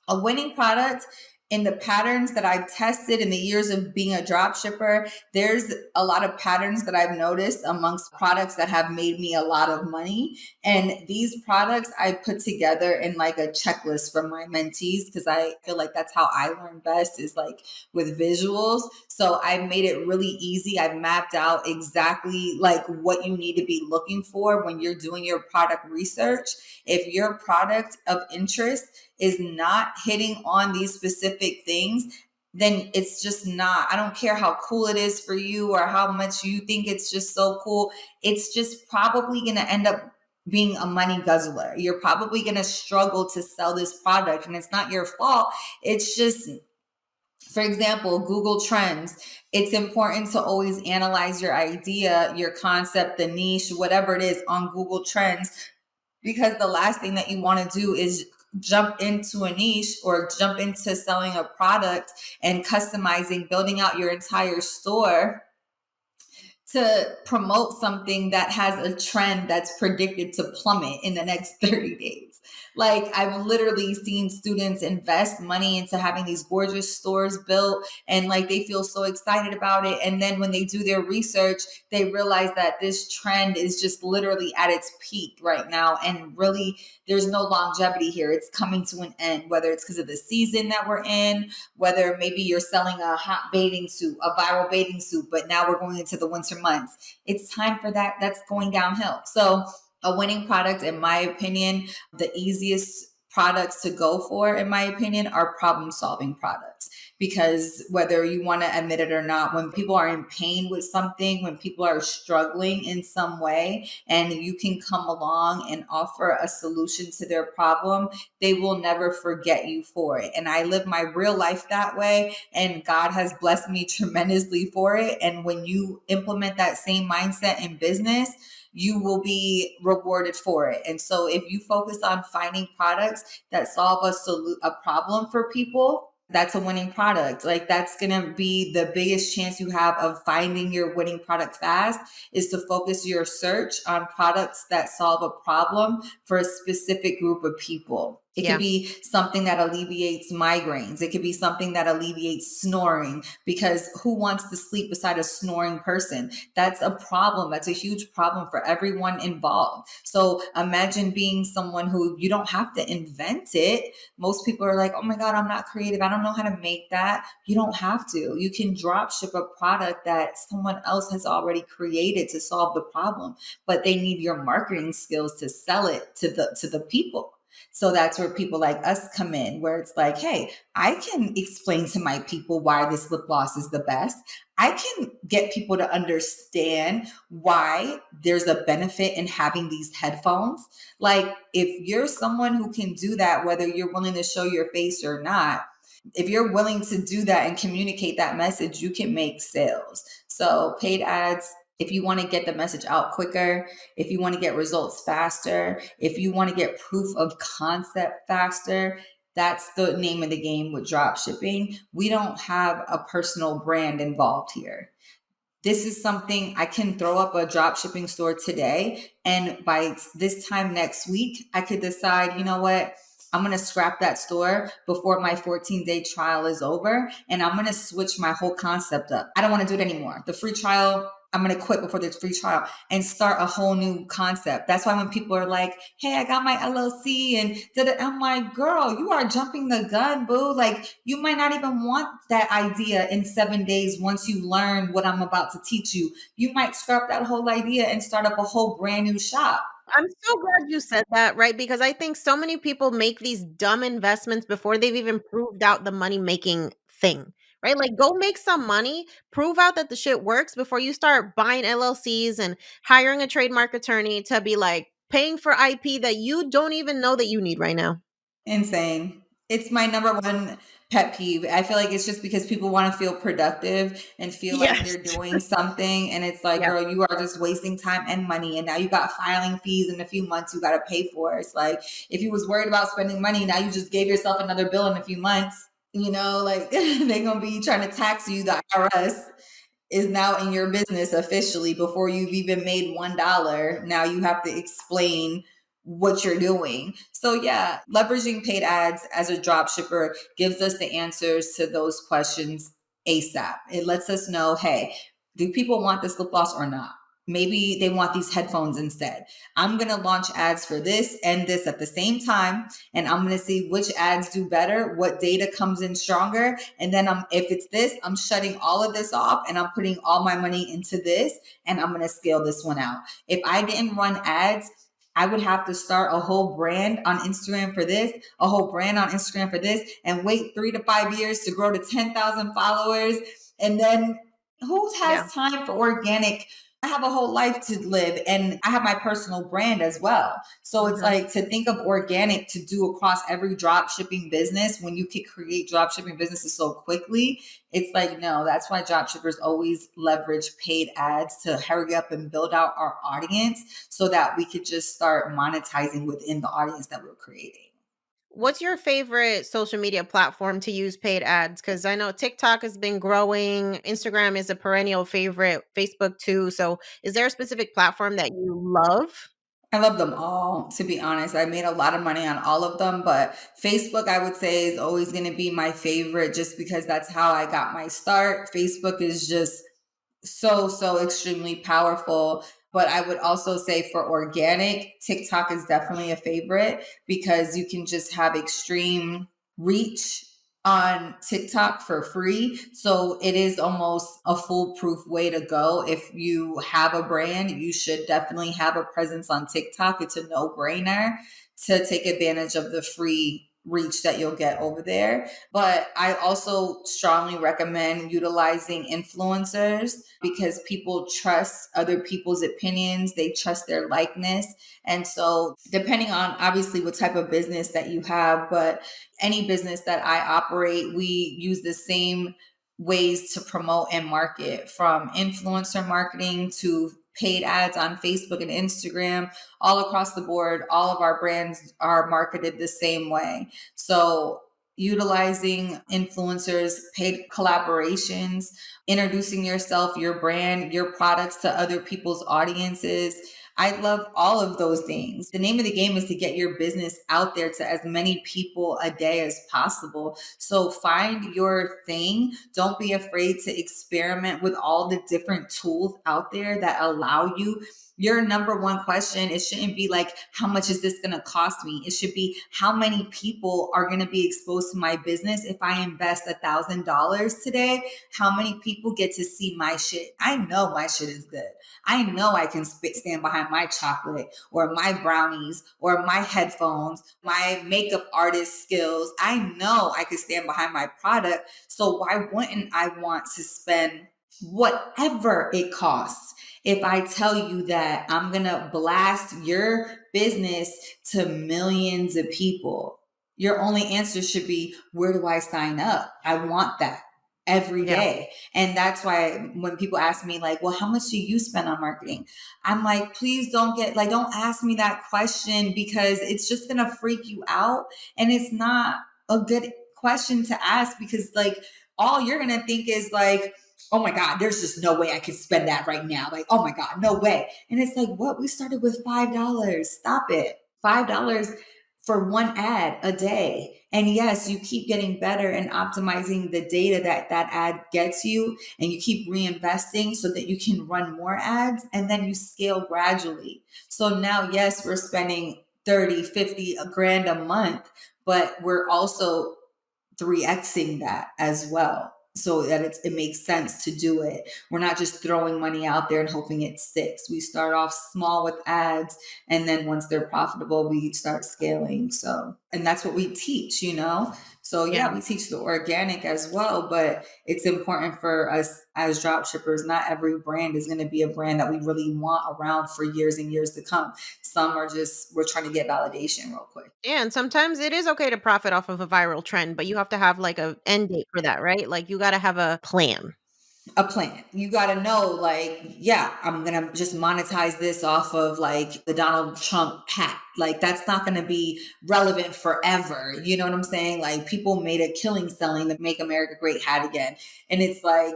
A winning product, in the patterns that I've tested in the years of being a drop shipper, there's a lot of patterns that I've noticed amongst products that have made me a lot of money. And these products I put together in like a checklist for my mentees, because I feel like that's how I learn best, is like with visuals. So I've made it really easy. I've mapped out exactly like what you need to be looking for when you're doing your product research. If your product of interest is not hitting on these specific things, then it's just not. I don't care how cool it is for you or how much you think it's just so cool. It's just probably going to end up being a money guzzler. You're probably going to struggle to sell this product, and it's not your fault. It's just, for example, Google Trends. It's important to always analyze your idea, your concept, the niche, whatever it is on Google Trends, because the last thing that you want to do is jump into a niche or jump into selling a product and customizing, building out your entire store to promote something that has a trend that's predicted to plummet in the next 30 days. Like, I've literally seen students invest money into having these gorgeous stores built, and like they feel so excited about it. And then when they do their research, they realize that this trend is just literally at its peak right now. And really, there's no longevity here. It's coming to an end, whether it's because of the season that we're in, whether maybe you're selling a hot bathing suit, a viral bathing suit, but now we're going into the winter months. It's time for that. That's going downhill. So a winning product, in my opinion, the easiest products to go for, in my opinion, are problem solving products. Because whether you want to admit it or not, when people are in pain with something, when people are struggling in some way, and you can come along and offer a solution to their problem, they will never forget you for it. And I live my real life that way, and God has blessed me tremendously for it. And when you implement that same mindset in business, you will be rewarded for it. And so if you focus on finding products that solve a problem for people, that's a winning product. Like, that's going to be the biggest chance you have of finding your winning product fast, is to focus your search on products that solve a problem for a specific group of people. It could Yeah. be something that alleviates migraines. It could be something that alleviates snoring, because who wants to sleep beside a snoring person? That's a problem. That's a huge problem for everyone involved. So imagine being someone who, you don't have to invent it. Most people are like, oh my God, I'm not creative, I don't know how to make that. You don't have to. You can drop ship a product that someone else has already created to solve the problem, but they need your marketing skills to sell it to the people. So that's where people like us come in, where it's like, hey, I can explain to my people why this lip gloss is the best. I can get people to understand why there's a benefit in having these headphones. Like, if you're someone who can do that, whether you're willing to show your face or not, if you're willing to do that and communicate that message, you can make sales. So paid ads, If you want to get the message out quicker, if you want to get results faster, if you want to get proof of concept faster, that's the name of the game with drop shipping. We don't have a personal brand involved here. This is something I can throw up a drop shipping store today. And by this time next week, I could decide, you know what? I'm going to scrap that store before my 14-day trial is over. And I'm going to switch my whole concept up. I don't want to do it anymore. The free trial, I'm going to quit before the free trial and start a whole new concept. That's why when people are like, hey, I got my LLC and I'm like, girl, you are jumping the gun, boo. Like, you might not even want that idea in 7 days once you learn what I'm about to teach you. You might scrap that whole idea and start up a whole brand new shop. I'm so glad you said that, right? Because I think so many people make these dumb investments before they've even proved out the money making thing, right? Like, go make some money, prove out that the shit works before you start buying LLCs and hiring a trademark attorney to be like paying for IP that you don't even know that you need right now. Insane. It's my number one pet peeve. I feel like it's just because people want to feel productive and feel like Yes. they're doing something. And it's like, Yeah. girl, you are just wasting time and money. And now you got filing fees in a few months you got to pay for. It's like, if you was worried about spending money, now you just gave yourself another bill in a few months. You know, like they're going to be trying to tax you, the IRS is now in your business officially before you've even made $1. Now you have to explain what you're doing. So yeah, leveraging paid ads as a drop shipper gives us the answers to those questions ASAP. It lets us know, hey, do people want this lip gloss or not? Maybe they want these headphones instead. I'm going to launch ads for this and this at the same time. And I'm going to see which ads do better, what data comes in stronger. And then if it's this, I'm shutting all of this off and I'm putting all my money into this and I'm going to scale this one out. If I didn't run ads, I would have to start a whole brand on Instagram for this, a whole brand on Instagram for this, and wait 3 to 5 years to grow to 10,000 followers. And then who Yeah. has time for organic? I have a whole life to live and I have my personal brand as well. So it's Mhm. like to think of organic to do across every drop shipping business when you can create drop shipping businesses so quickly. It's like, no, that's why drop shippers always leverage paid ads to hurry up and build out our audience so that we could just start monetizing within the audience that we're creating. What's your favorite social media platform to use paid ads? Because I know TikTok has been growing, Instagram is a perennial favorite, Facebook too. So, is there a specific platform that you love? I love them all, to be honest. I made a lot of money on all of them, but Facebook, I would say, is always going to be my favorite just because that's how I got my start. Facebook is just so extremely powerful. But I would also say for organic, TikTok is definitely a favorite because you can just have extreme reach on TikTok for free. So it is almost a foolproof way to go. If you have a brand, you should definitely have a presence on TikTok. It's a no-brainer to take advantage of the free reach that you'll get over there. But I also strongly recommend utilizing influencers because people trust other people's opinions, they trust their likeness. And so, depending on obviously what type of business that you have, but any business that I operate, we use the same ways to promote and market from influencer marketing to paid ads on Facebook and Instagram, all across the board. All of our brands are marketed the same way. So, utilizing influencers, paid collaborations, introducing yourself, your brand, your products to other people's audiences. I love all of those things. The name of the game is to get your business out there to as many people a day as possible. So find your thing. Don't be afraid to experiment with all the different tools out there that allow you. Your number one question, it shouldn't be like, how much is this going to cost me? It should be, how many people are going to be exposed to my business if I invest $1,000 today? How many people get to see my shit? I know my shit is good. I know I can stand behind my chocolate or my brownies or my headphones, my makeup artist skills. I know I can stand behind my product. So why wouldn't I want to spend whatever it costs if I tell you that I'm going to blast your business to millions of people? Your only answer should be, where do I sign up? I want that. every Yeah. day. And that's why when people ask me, like, well, how much do you spend on marketing? I'm like, please don't ask me that question, because it's just going to freak you out. And it's not a good question to ask, because like all you're going to think is like, oh my God, there's just no way I could spend that right now. Like, oh my God, no way. And it's like, what? We started with $5. Stop it. $5 for one ad a day. And yes, you keep getting better and optimizing the data that that ad gets you, and you keep reinvesting so that you can run more ads, and then you scale gradually. So now, yes, we're spending 30, 50, a grand a month, but we're also 3xing that as well, so that it makes sense to do it. We're not just throwing money out there and hoping it sticks. We start off small with ads, and then once they're profitable, we start scaling. So, and that's what we teach, you know? So Yeah. yeah, we teach the organic as well, but it's important for us as drop shippers. Not every brand is going to be a brand that we really want around for years and years to come. Some are just, we're trying to get validation real quick. Yeah, and sometimes it is okay to profit off of a viral trend, but you have to have like a end date for that, right? Like you got to have a plan. A plan. You got to know, like, yeah, I'm going to just monetize this off of like the Donald Trump hat. Like, that's not going to be relevant forever. You know what I'm saying? Like, people made a killing selling the Make America Great hat again. And it's like,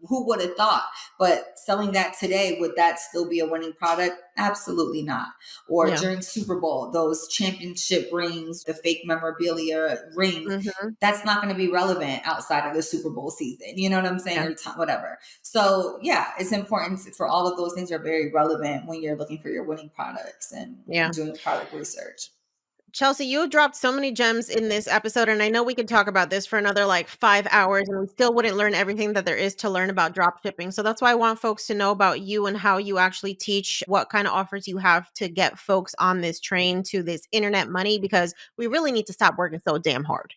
who would have thought? But selling that today, would that still be a winning product? Absolutely not. Or Yeah. during Super Bowl, those championship rings, the fake memorabilia rings, Mhm. that's not going to be relevant outside of the Super Bowl season. You know what I'm saying? Yeah. Or whatever. So yeah, it's important for all of those things are very relevant when you're looking for your winning products and Yeah. doing product research. Chelsea, you dropped so many gems in this episode, and I know we could talk about this for another like 5 hours, and we still wouldn't learn everything that there is to learn about drop shipping. So that's why I want folks to know about you and how you actually teach, what kind of offers you have to get folks on this train to this internet money, because we really need to stop working so damn hard.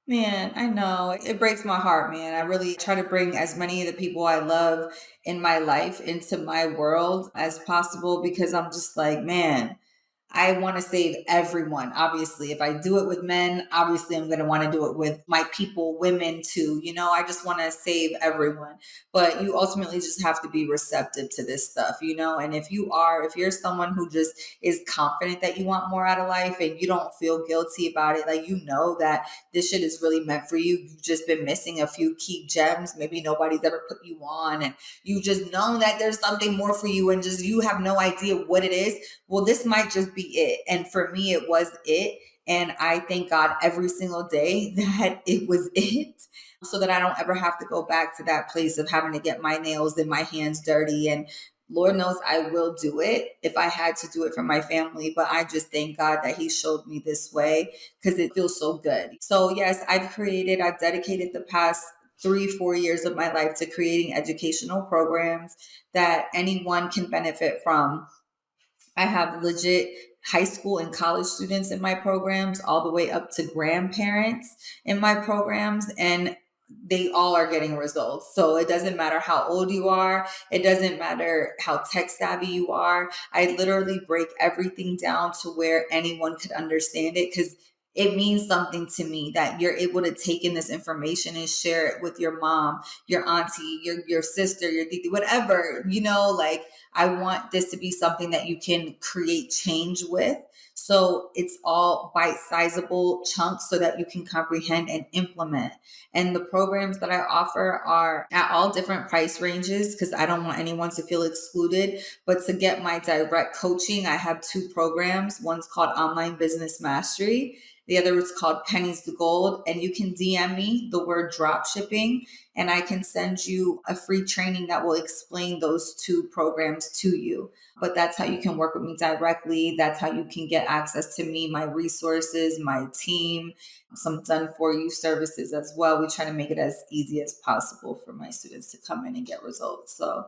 Man, I know. It breaks my heart, man. I really try to bring as many of the people I love in my life into my world as possible, because I'm just like, man, I want to save everyone. Obviously, if I do it with men, obviously I'm going to want to do it with my people, women too. You know, I just want to save everyone. But you ultimately just have to be receptive to this stuff, you know? And if you're someone who just is confident that you want more out of life and you don't feel guilty about it, like, you know that this shit is really meant for you. You've just been missing a few key gems. Maybe nobody's ever put you on, and you just know that there's something more for you, and just you have no idea what it is. Well, this might just be it. And for me, it was it. And I thank God every single day that it was it, so that I don't ever have to go back to that place of having to get my nails and my hands dirty. And Lord knows I will do it if I had to do it for my family. But I just thank God that He showed me this way, because it feels so good. So, yes, I've dedicated the past 3, 4 years of my life to creating educational programs that anyone can benefit from. I have legit high school and college students in my programs, all the way up to grandparents in my programs. And they all are getting results. So it doesn't matter how old you are. It doesn't matter how tech savvy you are. I literally break everything down to where anyone could understand it, because it means something to me that you're able to take in this information and share it with your mom, your auntie, your sister, your didi, whatever, you know, like, I want this to be something that you can create change with. So it's all bite sizable chunks so that you can comprehend and implement. And the programs that I offer are at all different price ranges, because I don't want anyone to feel excluded. But to get my direct coaching, I have 2 programs. One's called Online Business Mastery. The other is called Pennies to Gold. And you can DM me the word drop shipping, and I can send you a free training that will explain those 2 programs to you. But that's how you can work with me directly. That's how you can get access to me, my resources, my team, some done for you services as well. We try to make it as easy as possible for my students to come in and get results. So,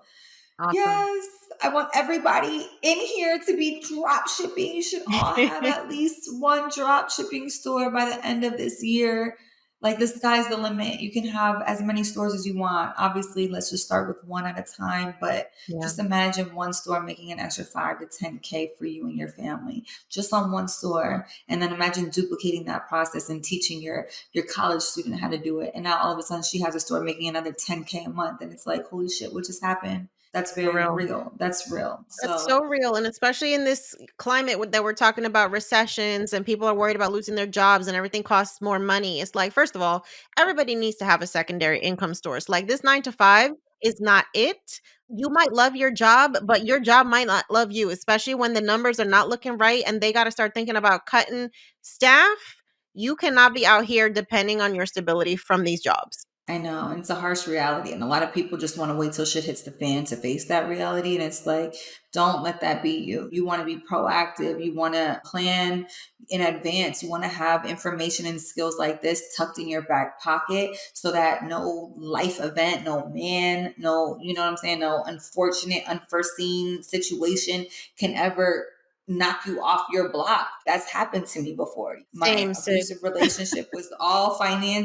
Awesome. yes, I want everybody in here to be drop shipping. You should all have at least one drop shipping store by the end of this year. Like the sky's the limit. You can have as many stores as you want. Obviously, let's just start with one at a time. But Yeah, just imagine one store making an extra 5 to 10K for you and your family just on one store. And then imagine duplicating that process and teaching your college student how to do it. And now all of a sudden she has a store making another 10K a month. And it's like, holy shit, what just happened? That's for very real. real. That's real. That's So so real, and especially in this climate that we're talking about recessions and people are worried about losing their jobs and everything costs more money. It's like, first of all, everybody needs to have a secondary income source. Like this 9 to 5 is not it. You might love your job, but your job might not love you, especially when the numbers are not looking right and they got to start thinking about cutting staff. You cannot be out here depending on your stability from these jobs. I know, and it's a harsh reality. And a lot of people just want to wait till shit hits the fan to face that reality. And it's like, don't let that be you. You want to be proactive. You want to plan in advance. You want to have information and skills like this tucked in your back pocket so that no life event, no man, no, you know what I'm saying? No unfortunate, unforeseen situation can ever knock you off your block. That's happened to me before. My Same, sis. abusive relationship was all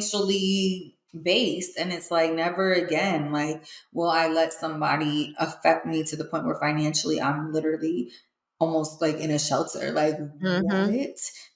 financially based, and it's like never again like will I let somebody affect me to the point where financially I'm literally almost like in a shelter. Like Mhm. what? Yeah,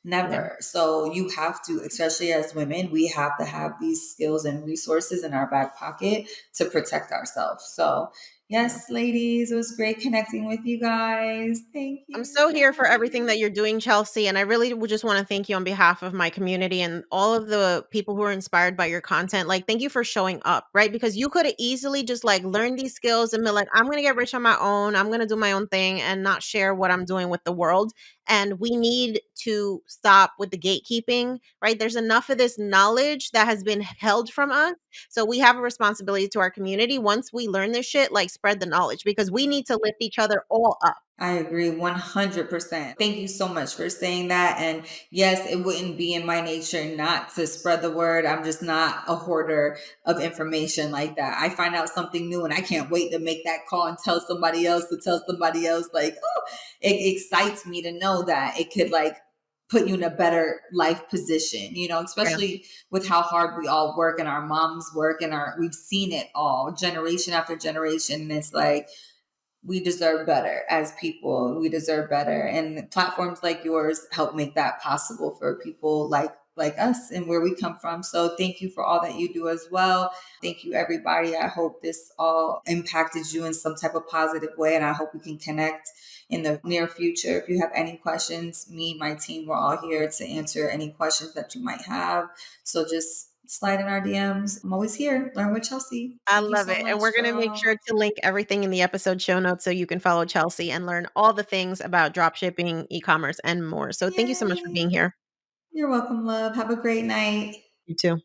Never. So you have to, especially as women, we have to have these skills and resources in our back pocket to protect ourselves. So yeah. yes, ladies, it was great connecting with you guys. Thank I'm you so here for everything that guys. you're doing, Chelsea. And I really would just want to thank you on behalf of my community and all of the people who are inspired by your content. Like, thank you for showing up, right? Because you could have easily just like learned these skills and been like, I'm going to get rich on my own. I'm going to do my own thing and not share what I'm doing with the world. And we need to stop with the gatekeeping, right? There's enough of this knowledge that has been held from us. So we have a responsibility to our community. Once we learn this shit, like spread the knowledge because we need to lift each other all up. I agree 100%. Thank you so much for saying that. And yes, it wouldn't be in my nature not to spread the word. I'm just not a hoarder of information like that. I find out something new and I can't wait to make that call and tell somebody else to tell somebody else. Like, oh, it excites me to know that it could like put you in a better life position, you know, Yeah. especially with how hard we all work and our moms work and we've seen it all generation after generation. And it's like, we deserve better as people. We deserve better. And platforms like yours help make that possible for people like us and where we come from. So thank you for all that you do as well. Thank you everybody. I hope this all impacted you in some type of positive way and I hope we can connect in the near future. If you have any questions, me, my team, we're all here to answer any questions that you might have. So just slide in our DMs. I'm always here. Learn with Chelsea. I Thank you love so it, and much, we're gonna make girl. sure to link everything in the episode show notes so you can follow Chelsea and learn all the things about drop shipping, e-commerce, and more. So thank you so much for being Yay. here. You're welcome, love. Have a great night. You too.